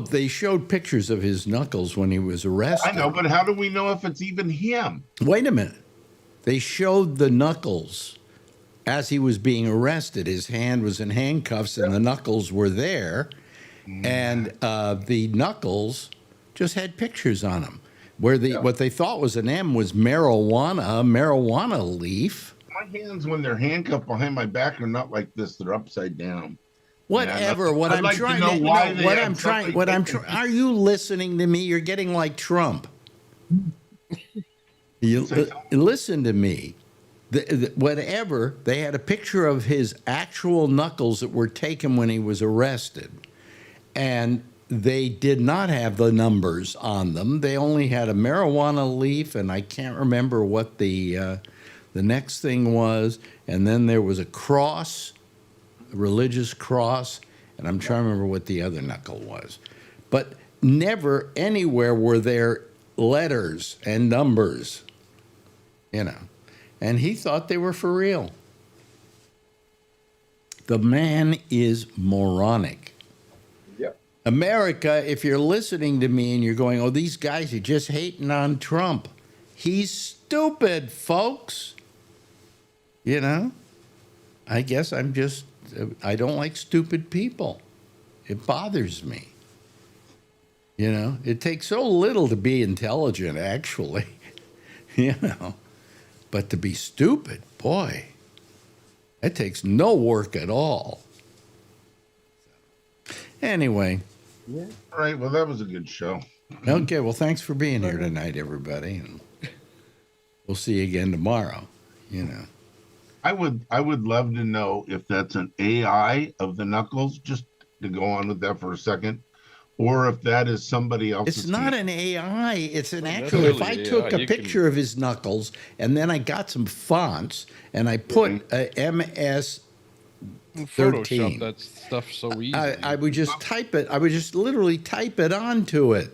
they showed pictures of his knuckles when he was arrested. I know, but how do we know if it's even him? Wait a minute. They showed the knuckles as he was being arrested. His hand was in handcuffs and the knuckles were there. And the knuckles just had pictures on them. Where what they thought was an M was marijuana leaf. My hands, when they're handcuffed behind my back, are not like this. They're upside down. Whatever. Are you listening to me? You're getting like Trump. Listen to me. Whatever. They had a picture of his actual knuckles that were taken when he was arrested, and they did not have the numbers on them. They only had a marijuana leaf, and I can't remember what the next thing was. And then there was a cross. A religious cross, and I'm trying to remember what the other knuckle was. But never anywhere were there letters and numbers, And he thought they were for real. The man is moronic. Yep. America, if you're listening to me and you're going, oh, these guys are just hating on Trump. He's stupid, folks. I guess I don't like stupid people, It bothers me. You know, it takes so little to be intelligent, actually. You know, but to be stupid, boy, that takes no work at all. Anyway. All right. Well, that was a good show. Okay, well, thanks for being here tonight, everybody. And we'll see you again tomorrow, you know. I would love to know if that's an AI of the Knuckles, just to go on with that for a second, or if that is somebody else's. It's not an AI. It's an Well, actual. If I definitely took AI. a You picture of his knuckles and then I got some fonts and I put a MS In 13. Photoshop, that stuff so easy. I would just type it. I would just literally type it onto it.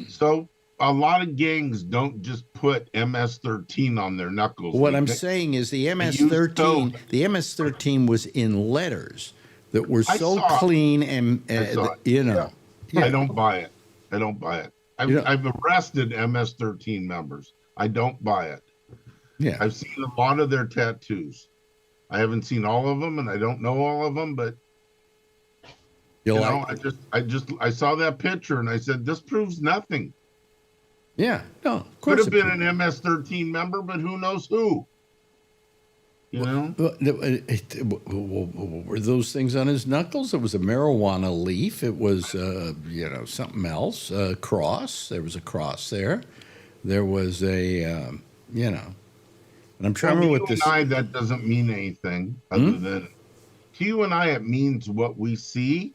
So a lot of gangs don't just put MS-13 on their knuckles. What They I'm pick- saying is the use MS-13. code. The MS-13 was in letters that were I so saw it. clean and saw it. you know. I don't buy it. I don't buy it. You know- I've arrested MS-13 members. I don't buy it. Yeah. I've seen a lot of their tattoos. I haven't seen all of them, and I don't know all of them, but You you like? know, I saw that picture and I said, this proves nothing. Yeah. No. Of Could course. have been an MS-13 member, but who knows who? You know? Were those things on his knuckles? It was a marijuana leaf. It was, you know, something else. A cross. There was a cross there. There was a, you know. And I'm trying to remember what to you this. and I, that doesn't mean anything other than to you and I, it means what we see.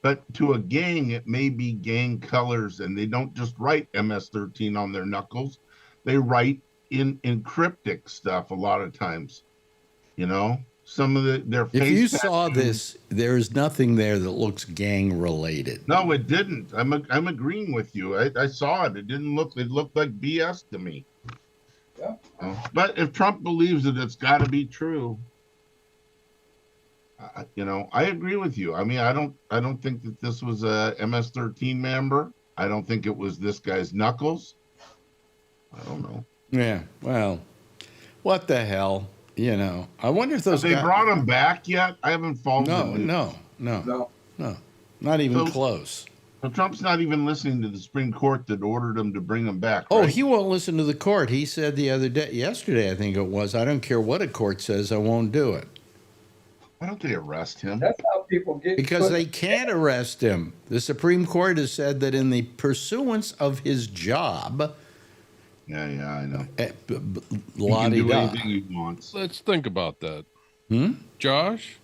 But to a gang, it may be gang colors, and they don't just write MS-13 on their knuckles. They write in cryptic stuff a lot of times. You know, some of their face. If you saw tattoos- this, there is nothing there that looks gang related. No, it didn't. I'm agreeing with you. I saw it. It didn't look. It looked like BS to me. Yeah. But if Trump believes it, it's got to be true. You know, I agree with you. I mean, I don't think that this was a MS-13 member. I don't think it was this guy's knuckles. I don't know. Yeah. Well, what the hell? You know. I wonder if those Have they guys. brought him back yet? I haven't followed. No. the news. No. Not even So- close. So Trump's not even listening to the Supreme Court that ordered him to bring him back. Oh, right? he won't listen to the court. He said yesterday, I think it was, I don't care what a court says, I won't do it. Why don't they arrest him? That's how people get Because put- they can't arrest him. The Supreme Court has said that in the pursuance of his job, Yeah, I know. He can do la-di-da. anything he wants. Let's think about that. Hmm? Josh,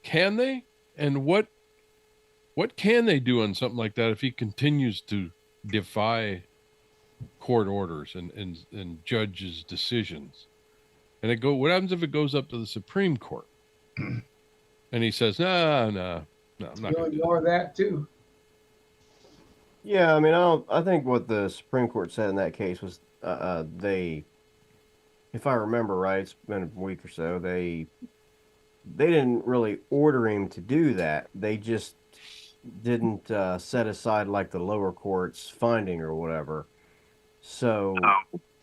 can they? And what can they do on something like that if he continues to defy court orders and judges' decisions? And what happens if it goes up to the Supreme Court? And he says, no, I'm not You'll going to do that. ignore that too. Yeah, I mean, I think what the Supreme Court said in that case was they, if I remember right, it's been a week or so, they didn't really order him to do that. They just didn't set aside like the lower court's finding or whatever. So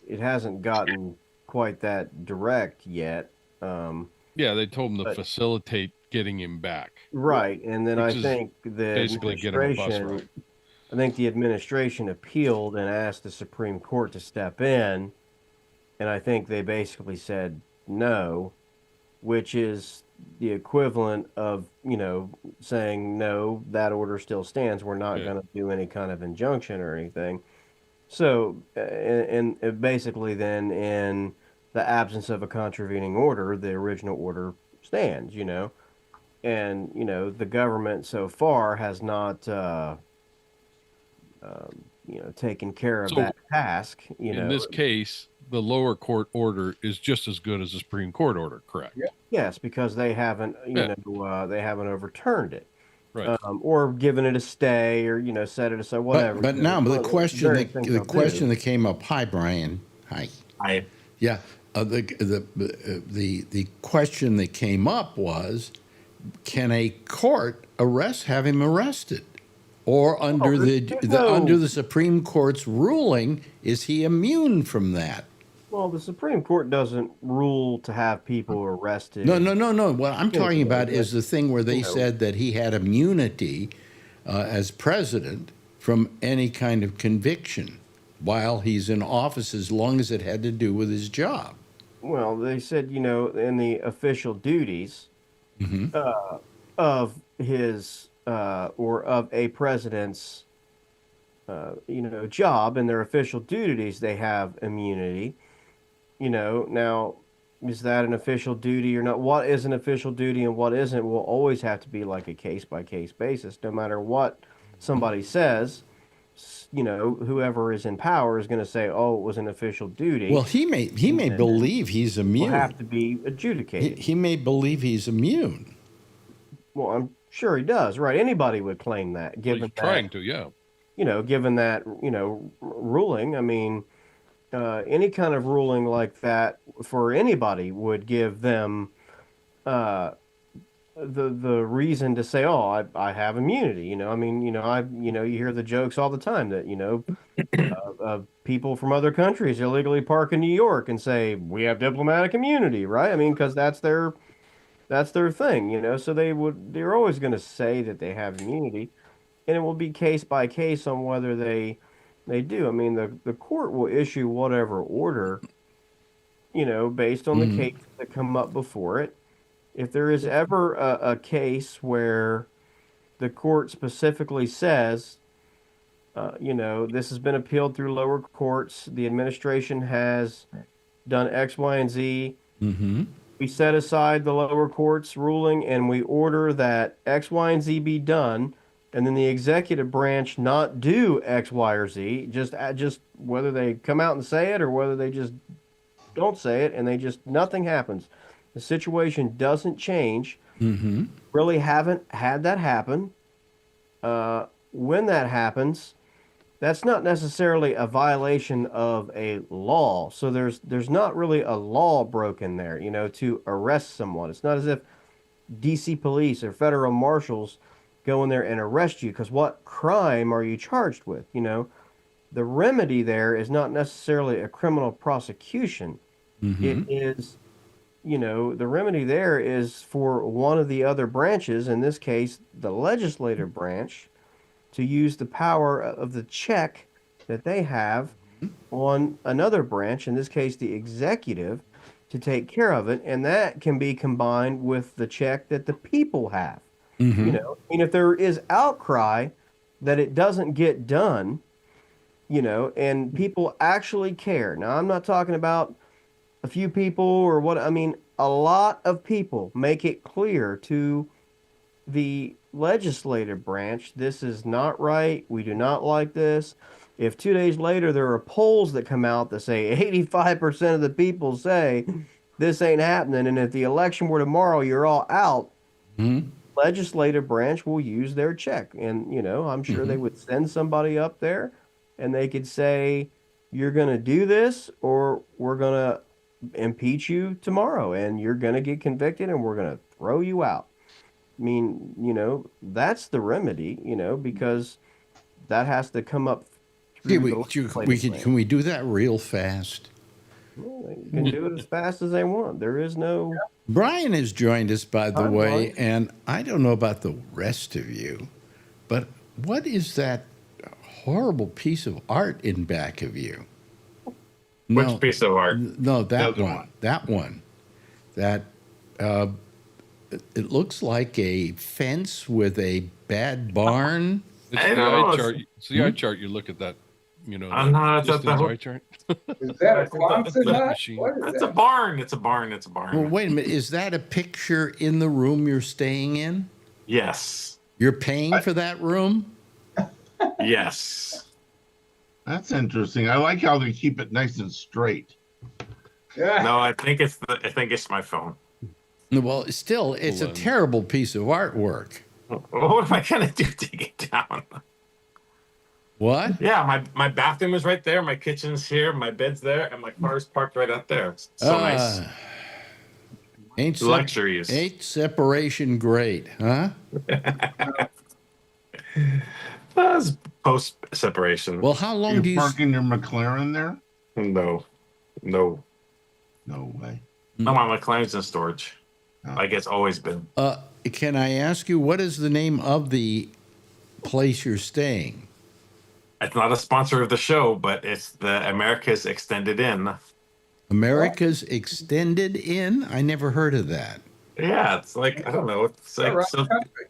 it hasn't gotten quite that direct yet. Yeah, they told him to But- facilitate getting him back. Right, and then I Which is think the basically get him a bus administration, ride. I think the administration appealed and asked the Supreme Court to step in, and I think they basically said no, which is the equivalent of, saying no, that order still stands. We're not Yeah. going to do any kind of injunction or anything. So, and basically then in the absence of a contravening order, the original order stands, and, the government so far has not, taken care of So, that task, In this case, the lower court order is just as good as the Supreme Court order, correct? Yeah. Yes, because they haven't, Yeah. they haven't overturned it, Right. or given it a stay, or set it aside, whatever. But you now, know, the there's question various that things the they'll question do. that came up. Hi, Brian. Hi. I Yeah. The question that came up was, can a court have him arrested, or under there's no- under the Supreme Court's ruling, is he immune from that? Well, the Supreme Court doesn't rule to have people arrested. No. What I'm Yeah, talking you know, about is the thing where they you know. said that he had immunity as president from any kind of conviction while he's in office, as long as it had to do with his job. Well, they said, in the official duties Hmm. of his or of a president's, job and their official duties, they have immunity. Now, is that an official duty or not? What is an official duty and what isn't will always have to be like a case by case basis, no matter what somebody says. Whoever is in power is going to say, "Oh, it was an official duty." Well, he may And believe he's will have immune. to be He, adjudicated. he may believe he's immune. Well, I'm sure he does, right? Anybody would claim that, Well, given he's that, trying to, yeah. given that, ruling. I mean, any kind of ruling like that for anybody would give them uh, the reason to say, "Oh, I have immunity." I mean, you hear the jokes all the time that people from other countries illegally park in New York and say we have diplomatic immunity, right? I mean, because that's their thing, So they're always going to say that they have immunity, and it will be case by case on whether they do. I mean, the court will issue whatever order, based on the Hmm. cases that come up before it. If there is ever a case where the court specifically says, this has been appealed through lower courts, the administration has done X, Y, and Z. Hmm. We set aside the lower court's ruling and we order that X, Y, and Z be done, and then the executive branch not do X, Y, or Z. Just whether they come out and say it or whether they just don't say it, and nothing happens. The situation doesn't change. Hmm. Really haven't had that happen. When that happens, that's not necessarily a violation of a law. So there's not really a law broken there, to arrest someone. It's not as if DC police or federal marshals go in there and arrest you, because what crime are you charged with? The remedy there is not necessarily a criminal prosecution. It Hmm. is, the remedy there is for one of the other branches, in this case, the legislative branch, to use the power of the check that they have on another branch, in this case, the executive, to take care of it. And that can be combined with the check that the people have. Hmm. I mean, if there is outcry that it doesn't get done, and people actually care. Now, I'm not talking about a few people or what, I mean, a lot of people make it clear to the legislative branch, this is not right. We do not like this. If 2 days later there are polls that come out that say 85% of the people say this ain't happening, and if the election were tomorrow, you're all out, Hmm. legislative branch will use their check. And, I'm sure they would send somebody up there and they could say, you're going to do this or we're going to impeach you tomorrow and you're going to get convicted and we're going to throw you out. I mean, that's the remedy, because that has to come up Yeah, through the legislative branch. can we do that real fast? Well, they can do it as fast as they want. There is no. Brian has joined us, by the Hi, way, Brian. and I don't know about the rest of you, but what is that horrible piece of art in back of you? No, Which piece of art? no, that other one. one. That one. That it looks like a fence with a bad barn. It's I the know, eye it's- chart. It's the eye chart. You look at that, I'm not at the distance whole- eye chart. Is that a Quonset That hut? machine. What is It's a that? barn. It's a barn. It's a barn. Well, wait a minute. Is that a picture in the room you're staying in? Yes. You're paying for that room? Yes. That's interesting. I like how they keep it nice and straight. Yeah. No, I think it's my phone. Well, still, it's a Hold on. terrible piece of artwork. What am I gonna do to get down? What? Yeah, my bathroom is right there. My kitchen's here. My bed's there, and my car's parked right out there. It's so nice. Ain't, sep- Luxuries. ain't separation great, huh? That's post separation. Well, how long You do you? parking your McLaren there? No. No, No way. no, my McLaren's in storage. Oh. Like it's always been. Can I ask you, what is the name of the place you're staying? It's not a sponsor of the show, but it's the America's Extended Inn. America's Extended Inn? I never heard of that. Yeah, it's like I don't know. It's like Around so. the country.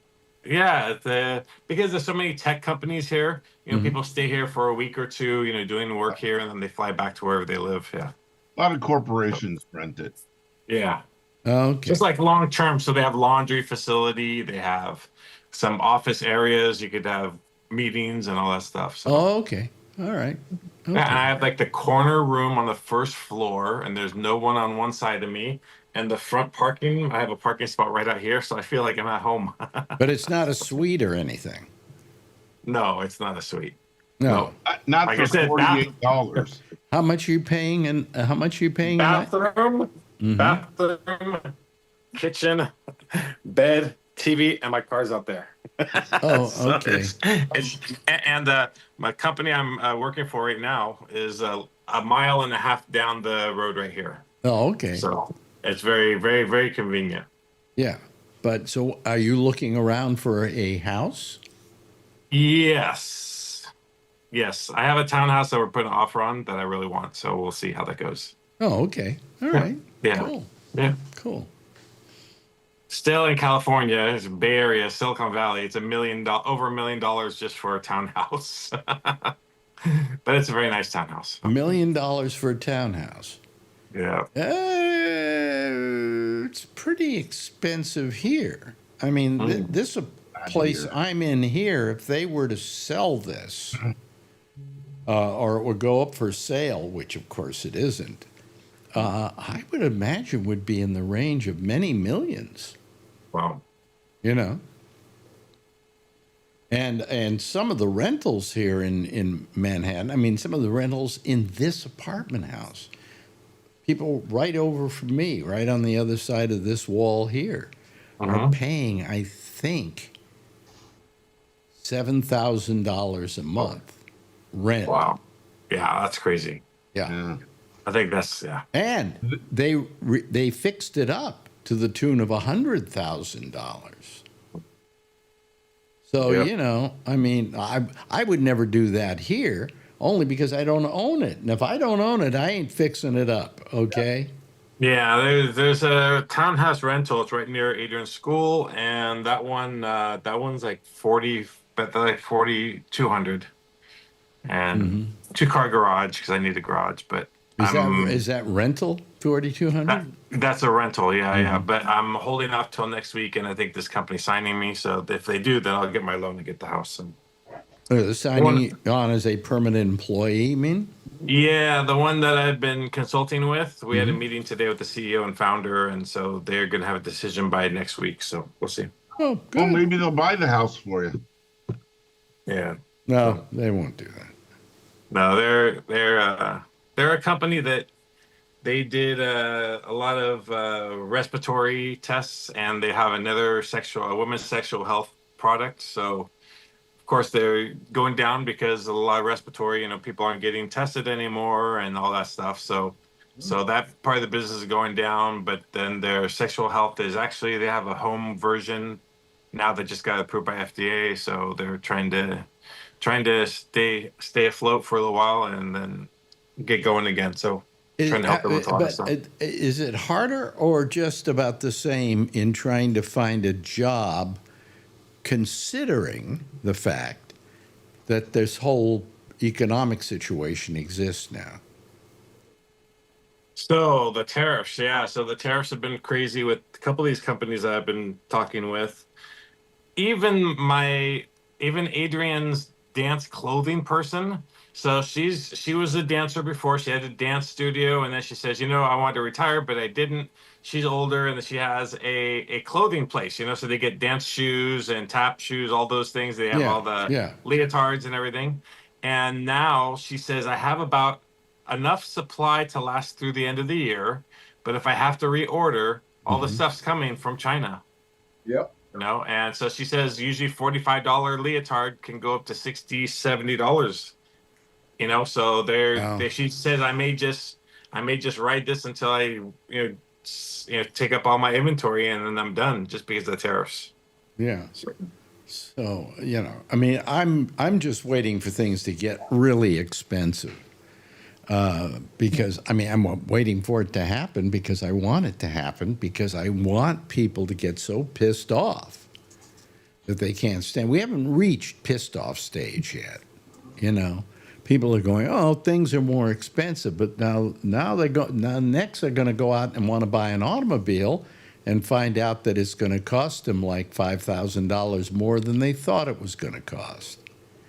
Yeah, because there's so many tech companies here. You know, Mhm. people stay here for a week or two. You know, doing work here, and then they fly back to wherever they live. Yeah, A lot of corporations rent it. yeah. Okay. Just like long term. So they have laundry facility. They have some office areas. You could have meetings and all that stuff. So. Oh, okay. All right. Yeah, and I Okay. have like the corner room on the first floor, and there's no one on one side of me. And the front parking, I have a parking spot right out here, so I feel like I'm at home. But it's not a suite or anything. No, it's not a suite. No. Not Like for I said, $48. How much are you paying and how much are you paying a night? Bathroom, Mhm. bathroom, kitchen, bed, TV, and my car's out there. Oh, So okay. and my company I'm working for right now is a mile and a half down the road right here. Oh, okay. So it's very, very, very convenient. Yeah. But so are you looking around for a house? Yes. Yes. I have a townhouse that we're putting an offer on that I really want. So we'll see how that goes. Oh, okay. All right. Yeah. Cool. Yeah. Cool. Still in California, it's Bay Area, Silicon Valley. It's over $1 million just for a townhouse. But it's a very nice townhouse. $1 million for a townhouse. Yeah. It's pretty expensive here. I mean, this place here. I'm in here, if they were to sell this, or it would go up for sale, which of course it isn't, I would imagine would be in the range of many millions. Wow. You know. And some of the rentals here in Manhattan, I mean, some of the rentals in this apartment house, people right over from me, right on the other side of this wall here, are paying, I think, $7,000 a month rent. Wow. Yeah, that's crazy. Yeah. Yeah. I think that's, yeah. And they fixed it up to the tune of $100,000. So, Yep. you know, I mean, I would never do that here only because I don't own it. And if I don't own it, I ain't fixing it up, okay? Yeah, there's a townhouse rental. It's right near Adrian's school, and that one's like 4,200, and 2-car garage because I need a garage. But Is that rental, 4,200? that's a rental, yeah. But I'm holding off till next week, and I think this company's signing me. So if they do, then I'll get my loan to get the house. And They're signing you on as a permanent employee, you mean? yeah, the one that I've been consulting with, we had a meeting today with the CEO and founder, and so they're going to have a decision by next week. So we'll see. Oh, Well, good. maybe they'll buy the house for you. Yeah. No, they won't do that. No, they're a company that they did a lot of respiratory tests, and they have another a women's sexual health product. So, of course, they're going down because a lot of respiratory, people aren't getting tested anymore and all that stuff. So that part of the business is going down. But then their sexual health is actually they have a home version now that just got approved by FDA. So they're trying to stay afloat for a little while and then get going again. So trying to help them with a lot of stuff. Is it harder or just about the same in trying to find a job, considering the fact that this whole economic situation exists now? So the tariffs, yeah. So the tariffs have been crazy with a couple of these companies that I've been talking with. Even Adrian's dance clothing person. So she was a dancer before. She had a dance studio, and then she says, I wanted to retire, but I didn't. She's older, and she has a clothing place. So they get dance shoes and tap shoes, all those things. They have all the leotards and everything. And now she says, I have about enough supply to last through the end of the year, but if I have to reorder, all the stuff's coming from China. Yep. And so she says usually $45 leotard can go up to $60, $70. So she says I may just I may just ride this until I, take up all my inventory and then I'm done just because of the tariffs. Yeah. So, I mean, I'm just waiting for things to get really expensive. Because, I mean, I'm waiting for it to happen because I want it to happen because I want people to get so pissed off that they can't stand. We haven't reached pissed off stage yet, People are going, oh, things are more expensive, but now next they're going to go out and want to buy an automobile and find out that it's going to cost them like $5,000 more than they thought it was going to cost.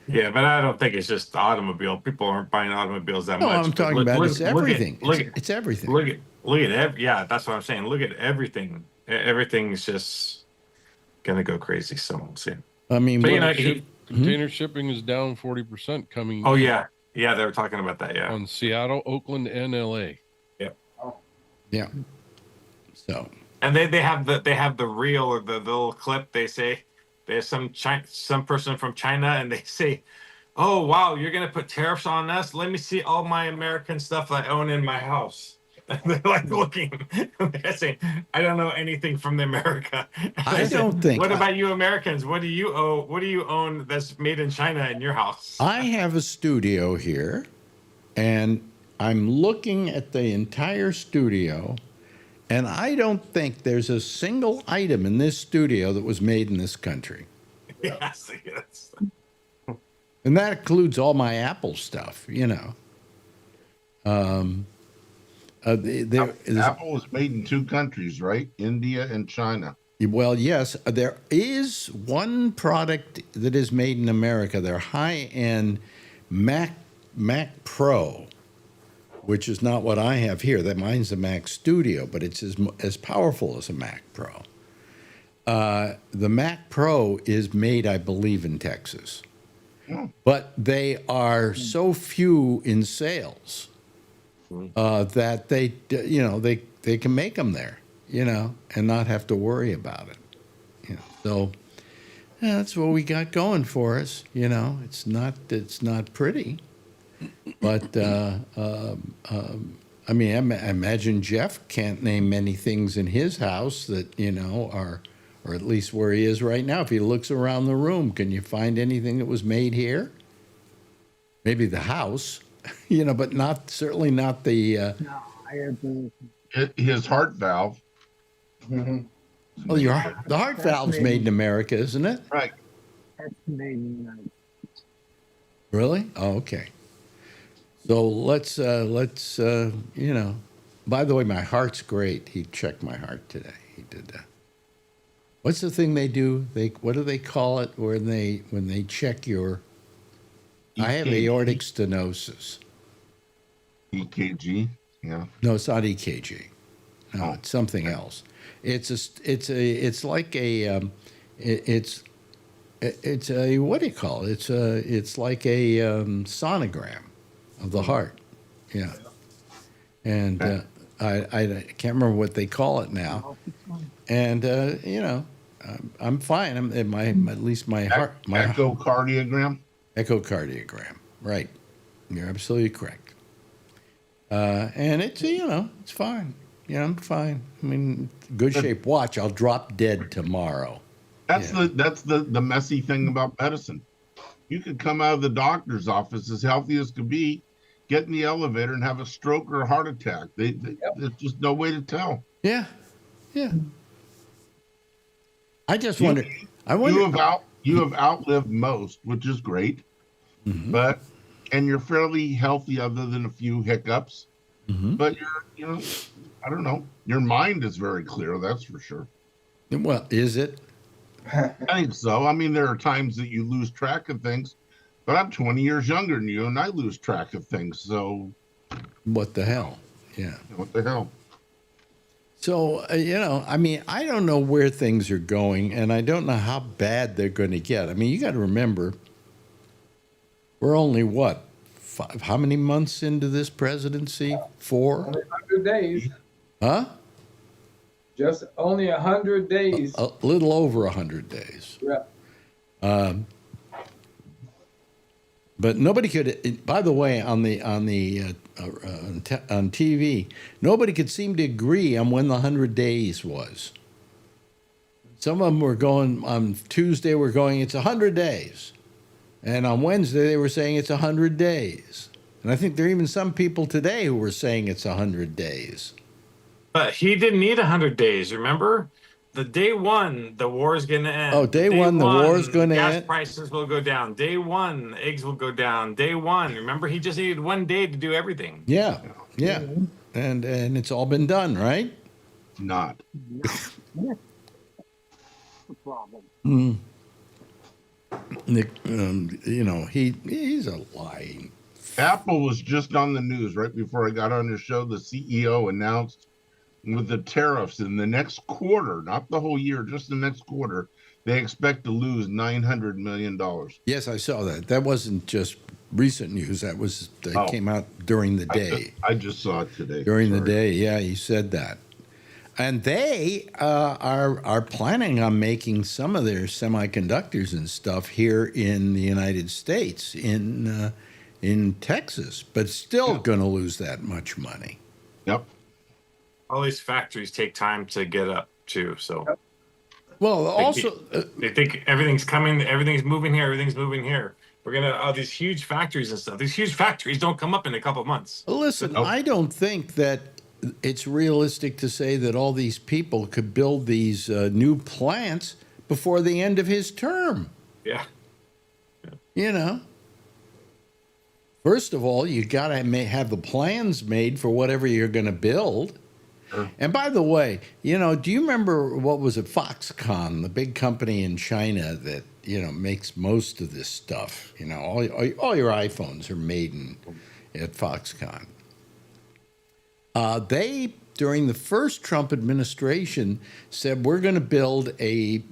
Yeah, but I don't think it's just the automobile. People aren't buying automobiles that No, much. I'm talking about it's everything. It's everything. Look at yeah, that's what I'm saying. Look at everything. Everything's just gonna go crazy. So we'll see. I mean, but, container shipping is down 40% coming. Oh yeah, they were talking about that. Yeah, on Seattle, Oakland, and LA. Yeah, yeah. So, and they have the reel or the little clip. They say there's some person from China, and they say, "Oh wow, you're gonna put tariffs on us? Let me see all my American stuff I own in my house." And they're like looking, they're saying, "I don't know anything from the America." I don't think. What about you Americans? What do you own? What do you own that's made in China in your house? I have a studio here, and I'm looking at the entire studio, and I don't think there's a single item in this studio that was made in this country. Yes. And that includes all my Apple stuff, Apple was made in two countries, right? India and China. Well, yes, there is one product that is made in America. Their high-end Mac Pro, which is not what I have here. That mine's a Mac Studio, but it's as powerful as a Mac Pro. The Mac Pro is made, I believe, in Texas, but they are so few in sales that they can make them there, and not have to worry about it. So that's what we got going for us. It's not pretty, but I mean, I imagine Jeff can't name many things in his house that are, or at least where he is right now. If he looks around the room, can you find anything that was made here? Maybe the house. But certainly not the. No, I have the. His heart valve. Mm-hmm. Well, the heart valve's made in America, isn't it? Right. That's made in the United States. Really? Oh, okay. So let's By the way, my heart's great. He checked my heart today. He did that. What's the thing they do? What do they call it when they check your? I have aortic stenosis. EKG, yeah. No, it's not EKG. No, it's something else. It's like a what do you call it? It's like a sonogram of the heart. Yeah. And I can't remember what they call it now. And I'm fine. At least my heart. My echocardiogram. Echocardiogram. Right. You're absolutely correct. And it's it's fine. I'm fine. I mean, good shape. Watch, I'll drop dead tomorrow. That's the messy thing about medicine. You could come out of the doctor's office as healthy as could be, get in the elevator and have a stroke or a heart attack. There's just no way to tell. Yeah. I just wonder. You have outlived most, which is great, and you're fairly healthy other than a few hiccups. But I don't know. Your mind is very clear, that's for sure. Well, is it? I think so. I mean, there are times that you lose track of things, but I'm 20 years younger than you, and I lose track of things. So, what the hell? Yeah. What the hell? So, I mean, I don't know where things are going, and I don't know how bad they're going to get. I mean, you got to remember, we're only, how many months into this presidency? 4? 100 days. Huh? Just only 100 days. A little over 100 days. Yeah. But nobody could. By the way, on the on TV, nobody could seem to agree on when the 100 days was. Some of them were going on Tuesday. Were going, it's 100 days, and on Wednesday they were saying it's 100 days. And I think there are even some people today who were saying it's 100 days. But he didn't need 100 days. Remember, the day one, the war is going to end. Oh, day one, the war is going to gas end. prices will go down. Day one, eggs will go down. Day one, remember, he just needed 1 day to do everything. Yeah, yeah, and it's all been done, right? Not. That's the problem. You know, he's a lying. Apple was just on the news right before I got on the show. The CEO announced with the tariffs in the next quarter, not the whole year, just the next quarter, they expect to lose $900 million. Yes, I saw that. That wasn't just recent news. That came out during the day. I just saw it today. During the day, yeah, he said that. And they are planning on making some of their semiconductors and stuff here in the United States, in Texas, but still going to lose that much money. Yep. All these factories take time to get up too. So, well, also they think everything's coming, everything's moving here, everything's moving here. We're gonna all these huge factories and stuff. These huge factories don't come up in a couple of months. listen. I don't think that it's realistic to say that all these people could build these new plants before the end of his term. Yeah. You know. First of all, you got to have the plans made for whatever you're going to build. Sure. And by the way, you know, do you remember what was it, Foxconn, the big company in China that, you know, makes most of this stuff? You know, all your iPhones are made at Foxconn. They, during the first Trump administration, said we're going to build a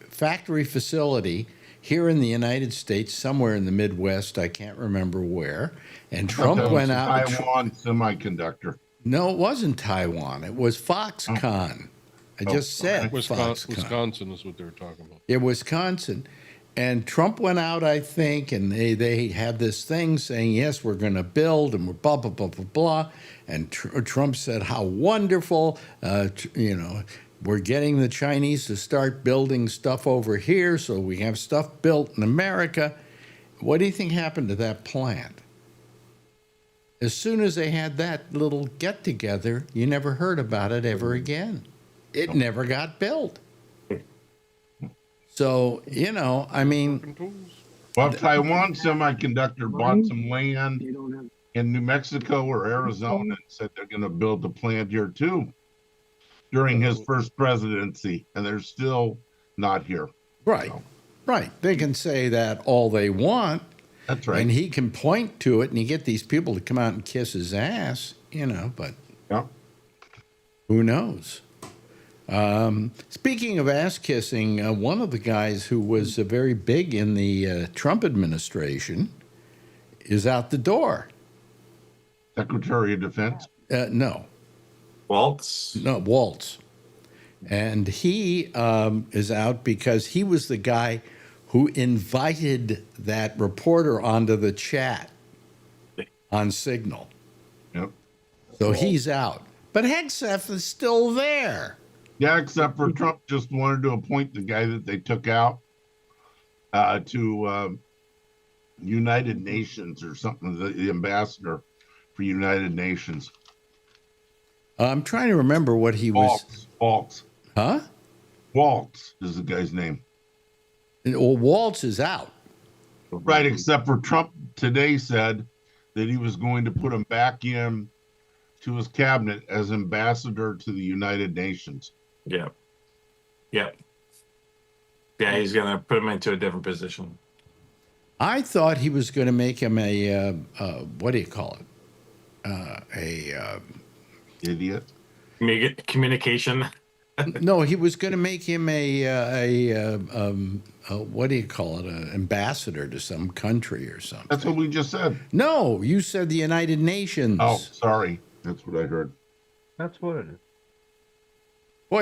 factory facility here in the United States, somewhere in the Midwest, I can't remember where. And Trump went out. Taiwan Semiconductor. No, it wasn't Taiwan. It was Foxconn. I just said Foxconn. Wisconsin is what they were talking about. Yeah, Wisconsin. And Trump went out, I think, and they had this thing saying, yes, we're going to build, and we're blah, blah, blah, blah, blah. And Trump said, how wonderful, you know, we're getting the Chinese to start building stuff over here so we have stuff built in America. What do you think happened to that plant? As soon as they had that little get-together, you never heard about it ever again. It never got built. So, you know, I mean... Well, Taiwan Semiconductor bought some land They don't have in New Mexico or Arizona and said they're going to build a plant here too during his first presidency, and they're still not here. Right, right. They can say that all they want. That's right. And he can point to it, and you get these people to come out and kiss his ass, you know, but Yeah. who knows? Speaking of ass kissing, one of the guys who was very big in the Trump administration is out the door. Secretary of Defense. No, Waltz. Waltz. And he is out because he was the guy who invited that reporter onto the chat on Signal. Yep. So he's out. But Hegseth is still there. Yeah, except for Trump just wanted to appoint the guy that they took out to United Nations or something, the ambassador for United Nations. I'm trying to remember what he was. Waltz. Huh? Waltz is the guy's name. Well, Waltz is out. Right, except for Trump today said that he was going to put him back in to his cabinet as ambassador to the United Nations. Yeah. Yeah. Yeah, he's going to put him into a different position. I thought he was going to make him a, what do you call it? Idiot. Communication. No, he was going to make him a what do you call it? An ambassador to some country or something. That's what we just said. No, you said the United Nations. Oh, sorry. That's what I heard. That's what it is. Boy,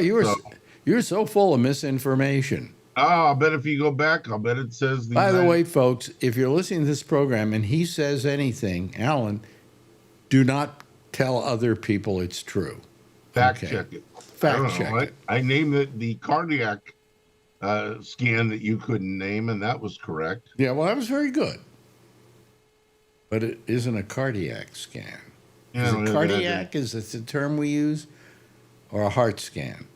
you're so full of misinformation. Oh, I'll bet if you go back, I'll bet it says By the way, folks, if you're listening to this program and he says anything, Alan, Do not tell other people it's true. Fact Okay. check it. Fact check it. I named it the cardiac scan that you couldn't name, and that was correct. Yeah, well, that was very good. But it isn't a cardiac scan. Yeah, Is yeah, it that- cardiac? Is it the term we use? Or a heart scan?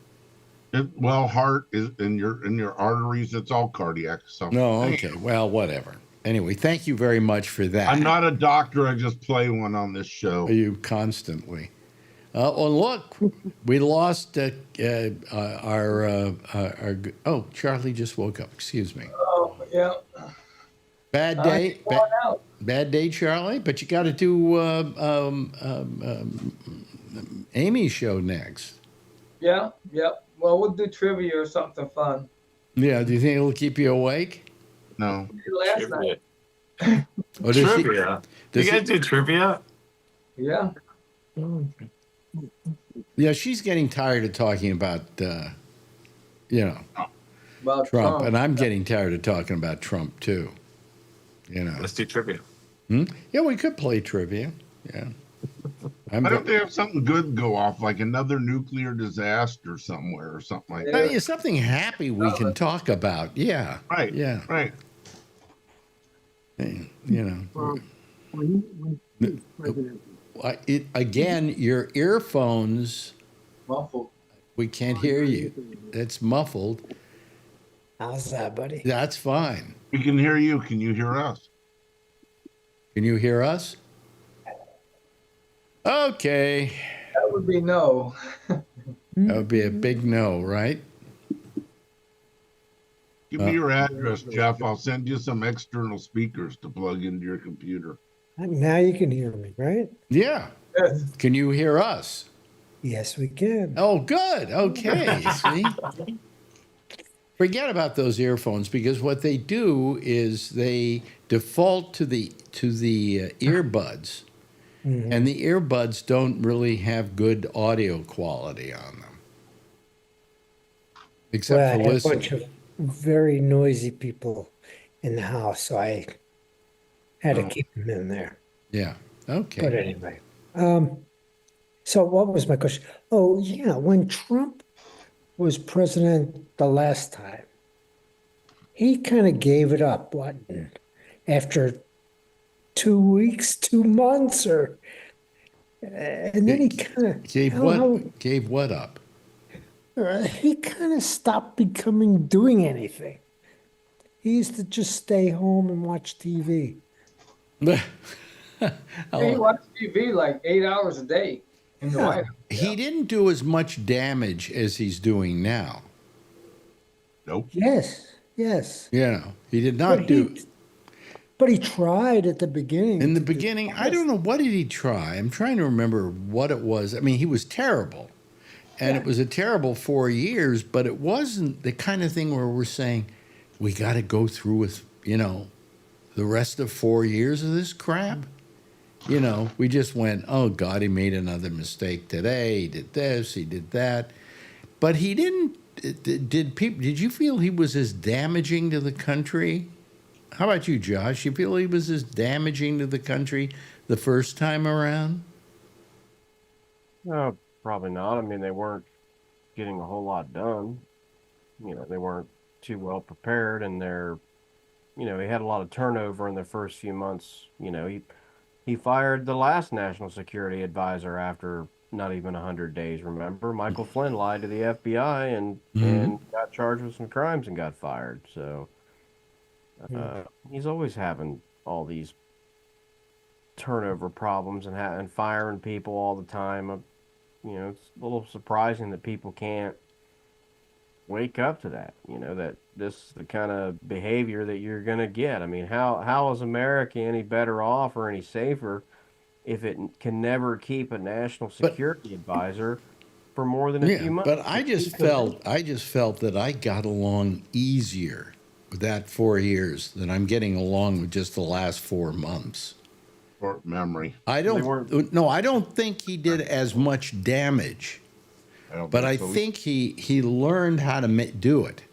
Well, heart is in your arteries. It's all cardiac. So No, okay. Well, whatever. Anyway, thank you very much for that. I'm not a doctor. I just play one on this show. You constantly. Well, look, we lost our. Oh, Charlie just woke up. Excuse me. Oh, yeah. Bad day. Bad day, Charlie. But you got to do Amy's show next. Yeah, yep. Well, we'll do trivia or something fun. Yeah. Do you think it'll keep you awake? No. We did last night. Or does he- Trivia. does You he- guys do trivia? Yeah. Yeah, she's getting tired of talking about, About Trump, and I'm getting tired of talking about Trump too. Let's do trivia. Yeah, we could play trivia. Yeah. Why don't they have something good go off, like another nuclear disaster somewhere or something like that? Yeah, something happy we can talk about. Yeah. Right. Yeah. Right. Hey, again, your earphones, muffled. we can't hear you. It's muffled. How's that, buddy? That's fine. We can hear you. Can you hear us? Can you hear us? Okay. That would be no. That would be a big no, right? Give me your address, Jeff. I'll send you some external speakers to plug into your computer. Now you can hear me, right? Yeah. Yes. Can you hear us? Yes, we can. Oh, good. Okay. See? Forget about those earphones because what they do is they default to the earbuds, and the earbuds don't really have good audio quality on them, except Well, I for had a listening. bunch of very noisy people in the house, so I had to keep them in there. Yeah. Okay. But anyway, so what was my question? Oh, yeah, when Trump was president the last time, he kind of gave it up, what, after 2 weeks, 2 months, or, and then he kind of Gave what up? he kind of stopped doing anything. He used to just stay home and watch TV. He watched TV like 8 hours a day in the White House. He didn't do as much damage as he's doing now. Nope. Yes. He did not do. But he tried at the beginning. In the beginning, I don't know, what did he try? I'm trying to remember what it was. I mean, he was terrible. And it was a terrible 4 years, but it wasn't the kind of thing where we're saying, we got to go through with, the rest of 4 years of this crap. We just went, oh, God, he made another mistake today. He did this, he did that. But he didn't, did you feel he was as damaging to the country? How about you, Josh? You feel he was as damaging to the country the first time around? No, probably not. I mean, they weren't getting a whole lot done. They weren't too well prepared, and he had a lot of turnover in the first few months. He fired the last national security advisor after not even 100 days. Remember, Michael Flynn lied to the FBI and got charged with some crimes and got fired. So he's always having all these turnover problems and firing people all the time. It's a little surprising that people can't wake up to that, that this is the kind of behavior that you're going to get. I mean, how is America any better off or any safer if it can never keep a national security advisor for more than a few months? But I just felt that I got along easier with that 4 years than I'm getting along with just the last 4 months. Short memory. I don't think he did as much damage. But I think he learned how to do it.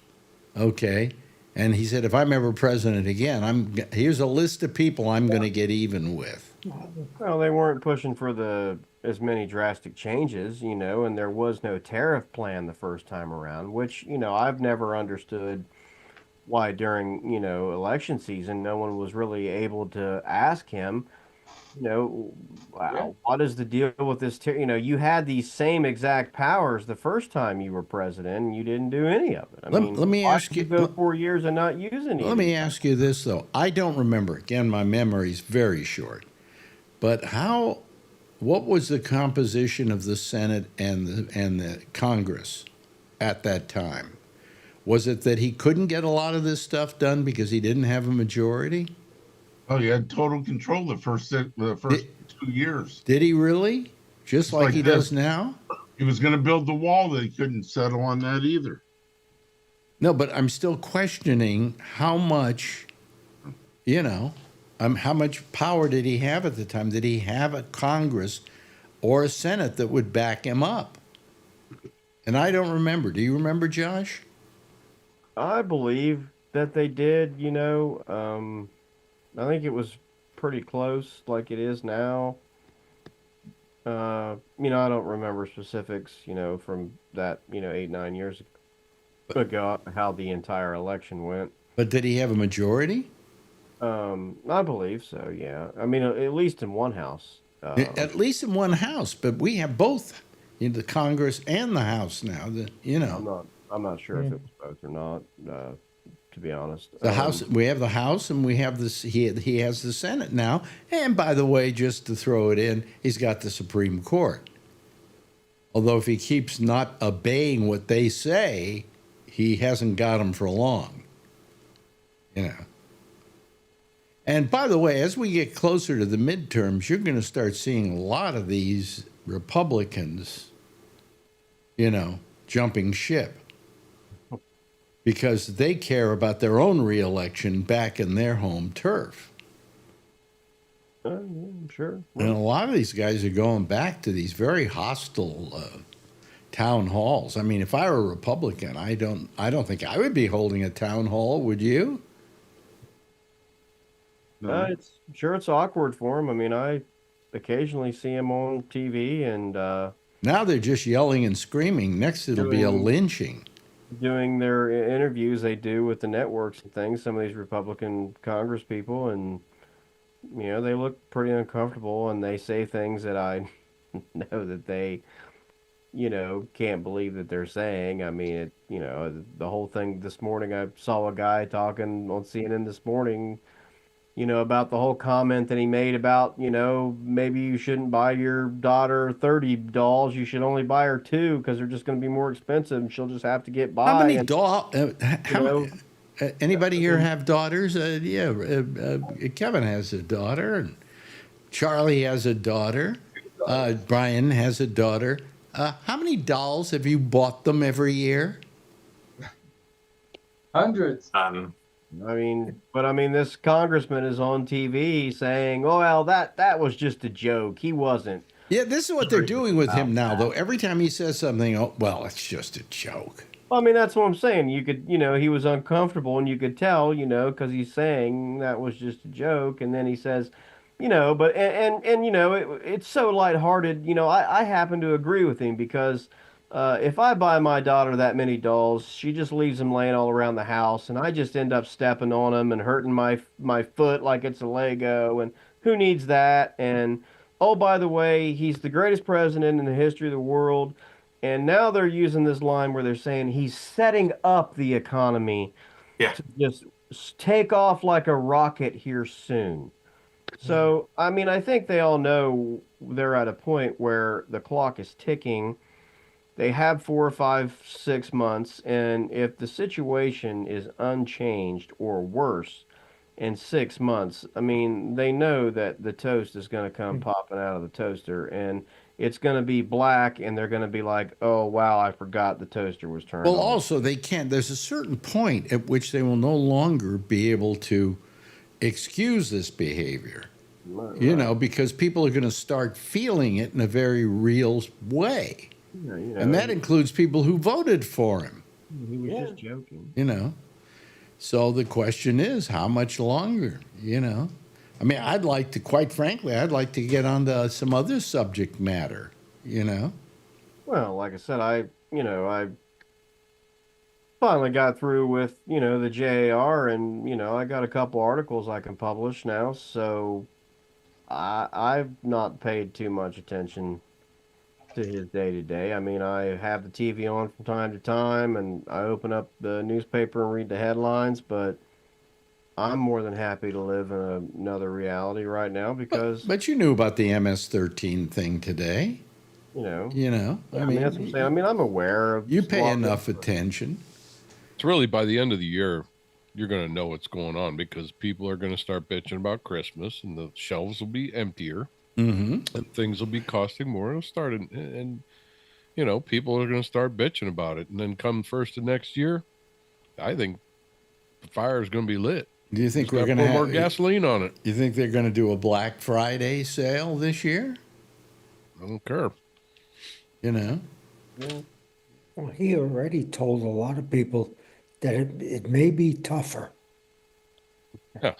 Okay. And he said, if I'm ever president again, here's a list of people I'm going to get even with. Well, they weren't pushing for as many drastic changes, and there was no tariff plan the first time around, which, I've never understood why during, election season no one was really able to ask him, Yeah. wow, what is the deal with this? You had these same exact powers the first time you were president, and you didn't do any of it. I mean, let me why ask did you you. go 4 years and not use any Let of me these? ask you this though. I don't remember. Again, my memory's very short. But what was the composition of the Senate and the Congress at that time? Was it that he couldn't get a lot of this stuff done because he didn't have a majority? Oh, he had total control the first 2 years. Did he really? Just like he does now? He was going to build the wall. They couldn't settle on that either. No, but I'm still questioning how much, how much power did he have at the time? Did he have a Congress or a Senate that would back him up? And I don't remember. Do you remember, Josh? I believe that they did, I think it was pretty close like it is now. I don't remember specifics, from that, 8, 9 years ago, how the entire election went. But did he have a majority? I believe so, yeah. I mean, at least in one house. At least in one house, but we have both, the Congress and the House now. I'm not sure if it was both or not, to be honest. The House, we have the House, and we have this. He has the Senate now, and by the way, just to throw it in, he's got the Supreme Court. Although if he keeps not obeying what they say, he hasn't got them for long. And by the way, as we get closer to the midterms, you're going to start seeing a lot of these Republicans, jumping ship because they care about their own reelection back in their home turf. Yeah, sure. And a lot of these guys are going back to these very hostile town halls. I mean, if I were a Republican, I don't think I would be holding a town hall. Would you? No. It's awkward for him. I mean, I occasionally see him on TV, and now they're just yelling and screaming. Next, it'll be a lynching. Doing their interviews they do with the networks and things. Some of these Republican Congress people, and they look pretty uncomfortable, and they say things that I know that they, can't believe that they're saying. I mean, the whole thing this morning. I saw a guy talking on CNN this morning, about the whole comment that he made about, maybe you shouldn't buy your daughter 30 dolls. You should only buy her 2 because they're just going to be more expensive and she'll just have to get by. How many dolls? Anybody here have daughters? Kevin has a daughter, and Charlie has a daughter. Brian has a daughter. How many dolls have you bought them every year? Hundreds. This congressman is on TV saying, "Oh, well, that was just a joke. He wasn't." Yeah, this is what they're doing with him now, though. Every time he says something, oh, well, it's just a joke. Well, that's what I'm saying. You could, he was uncomfortable, and you could tell, because he's saying that was just a joke, and then he says, but it's so lighthearted. I happen to agree with him because. If I buy my daughter that many dolls, she just leaves them laying all around the house, and I just end up stepping on them and hurting my foot like it's a Lego, and who needs that? And, oh, by the way, he's the greatest president in the history of the world, and now they're using this line where they're saying he's setting up the economy to just take off like a rocket here soon. So, I think they all know they're at a point where the clock is ticking. They have 4 or 5, 6 months, and if the situation is unchanged or worse in 6 months, they know that the toast is going to come popping out of the toaster, and it's going to be black, and they're going to be like, "Oh, wow, I forgot the toaster was turned on." Well, also, they can't. There's a certain point at which they will no longer be able to excuse this behavior, because people are going to start feeling it in a very real way. And that includes people who voted for him. He was just joking. So the question is, how much longer? I mean, I'd like to, quite frankly, I'd like to get onto some other subject matter, you know? Well, like I said, I finally got through with, the JAR, and, I got a couple articles I can publish now, so I've not paid too much attention to his day to day. I mean, I have the TV on from time to time, and I open up the newspaper and read the headlines, but I'm more than happy to live in another reality right now because, But you knew about the MS-13 thing today. I yeah, I mean, that's what I'm saying. I mean, I'm aware of you pay a lot enough of- attention. It's really by the end of the year, you're going to know what's going on because people are going to start bitching about Christmas and the shelves will be emptier and things will be costing more. It'll start, and people are going to start bitching about it. And then come first of next year, I think the fire is going to be lit. Do you think Just we're gotta going to put have more gasoline on it? You think they're going to do a Black Friday sale this year? I don't care. You know? Well, he already told a lot of people that it may be tougher. Yeah.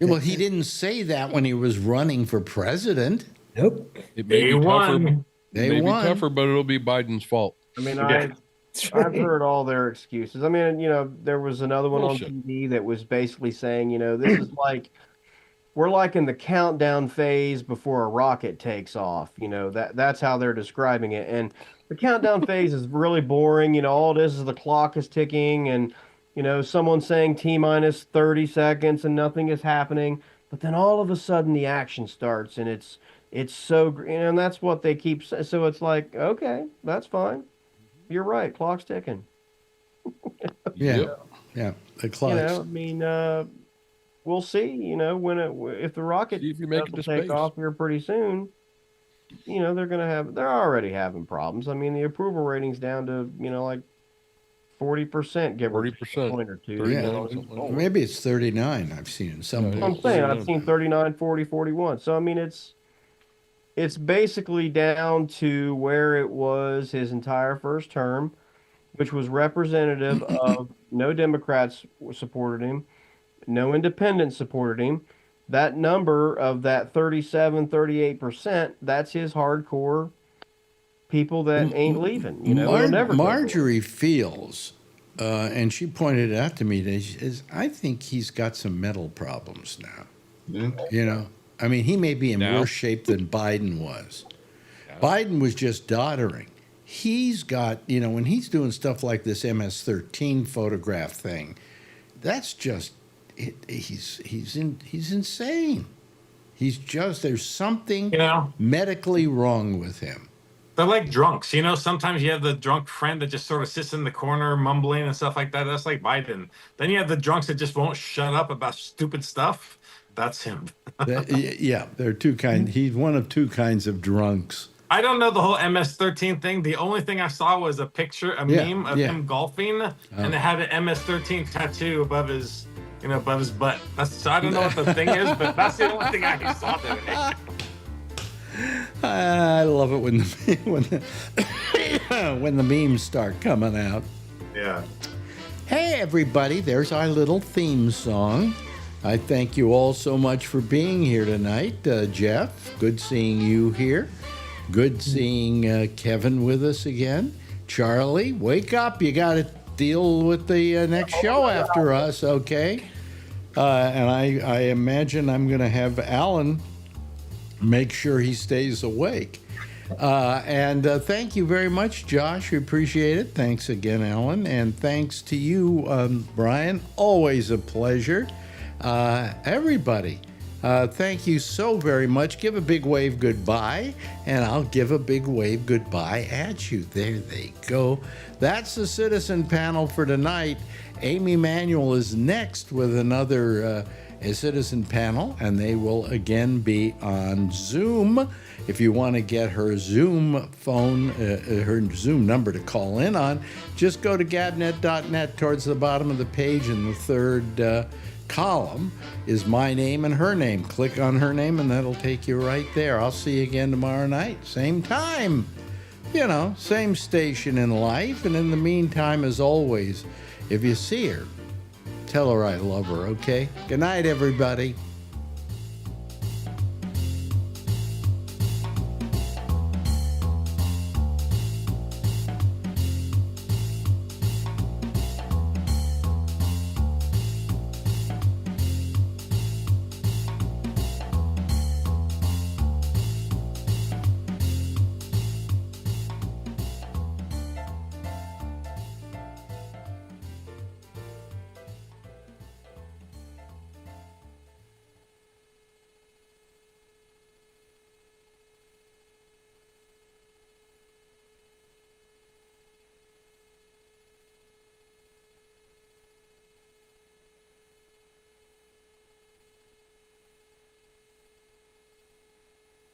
Yeah, well, he didn't say that when he was running for president. Nope. It may They be tougher. won. They May won. be tougher, but it'll be Biden's fault. I mean, Yeah. That's I've right. heard all their excuses. I mean, there was another one Bullshit. on TV that was basically saying, this is like we're like in the countdown phase before a rocket takes off. That's how they're describing it. And the countdown phase is really boring. All it is the clock is ticking and someone saying T minus 30 seconds and nothing is happening. But then all of a sudden the action starts and it's so and that's what they keep saying. So it's like, okay, that's fine. You're right. Clock's ticking. Yeah. Yep. Yeah. The clocks. I mean, we'll see. If the rocket See if you make it doesn't to take space. off here pretty soon, they're already having problems. I mean, the approval rating's down to like 40%, give or take a 40%. point or two. Yeah. something like that. Maybe it's 39. I've seen in some Yeah, I'm polls. saying I've seen 39, 40, 41. So I mean, it's basically down to where it was his entire first term, which was representative of no Democrats supported him, no independents supported him. That number of that 37, 38%, that's his hardcore people that ain't leaving. They'll never go. Marjorie feels, and she pointed it out to me, is I think he's got some mental problems now. Yeah. I mean, he may be in Now? worse shape than Biden was. Biden was just doddering. He's got, when he's doing stuff like this MS-13 photograph thing, that's just, he's insane. There's something medically wrong with him. They're like drunks, Sometimes you have the drunk friend that just sort of sits in the corner mumbling and stuff like that. That's like Biden. Then you have the drunks that just won't shut up about stupid stuff. That's him. Yeah, there are two kinds. He's one of two kinds of drunks. I don't know the whole MS-13 thing. The only thing I saw was a meme of him golfing, and it had an MS-13 tattoo above his butt. So I don't know what the thing is, but that's the only thing I saw today. I love it when the memes start coming out. Yeah. Hey, everybody, there's our little theme song. I thank you all so much for being here tonight. Jeff, good seeing you here. Good seeing Kevin with us again. Charlie, wake up. You got to deal with the next show after us, okay? And I imagine I'm going to have Alan make sure he stays awake. And thank you very much, Josh. We appreciate it. Thanks again, Alan. And thanks to you, Brian. Always a pleasure. Everybody, thank you so very much. Give a big wave goodbye, and I'll give a big wave goodbye at you. There they go. That's the Citizen Panel for tonight. Amy Manuel is next with another Citizen Panel, and they will again be on Zoom. If you want to get her Zoom phone, her Zoom number to call in on, just go to gabnet.net. Towards the bottom of the page in the third column is my name and her name. Click on her name and that'll take you right there. I'll see you again tomorrow night, same time, same station in life. And in the meantime, as always, if you see her, tell her I love her, okay? Good night, everybody.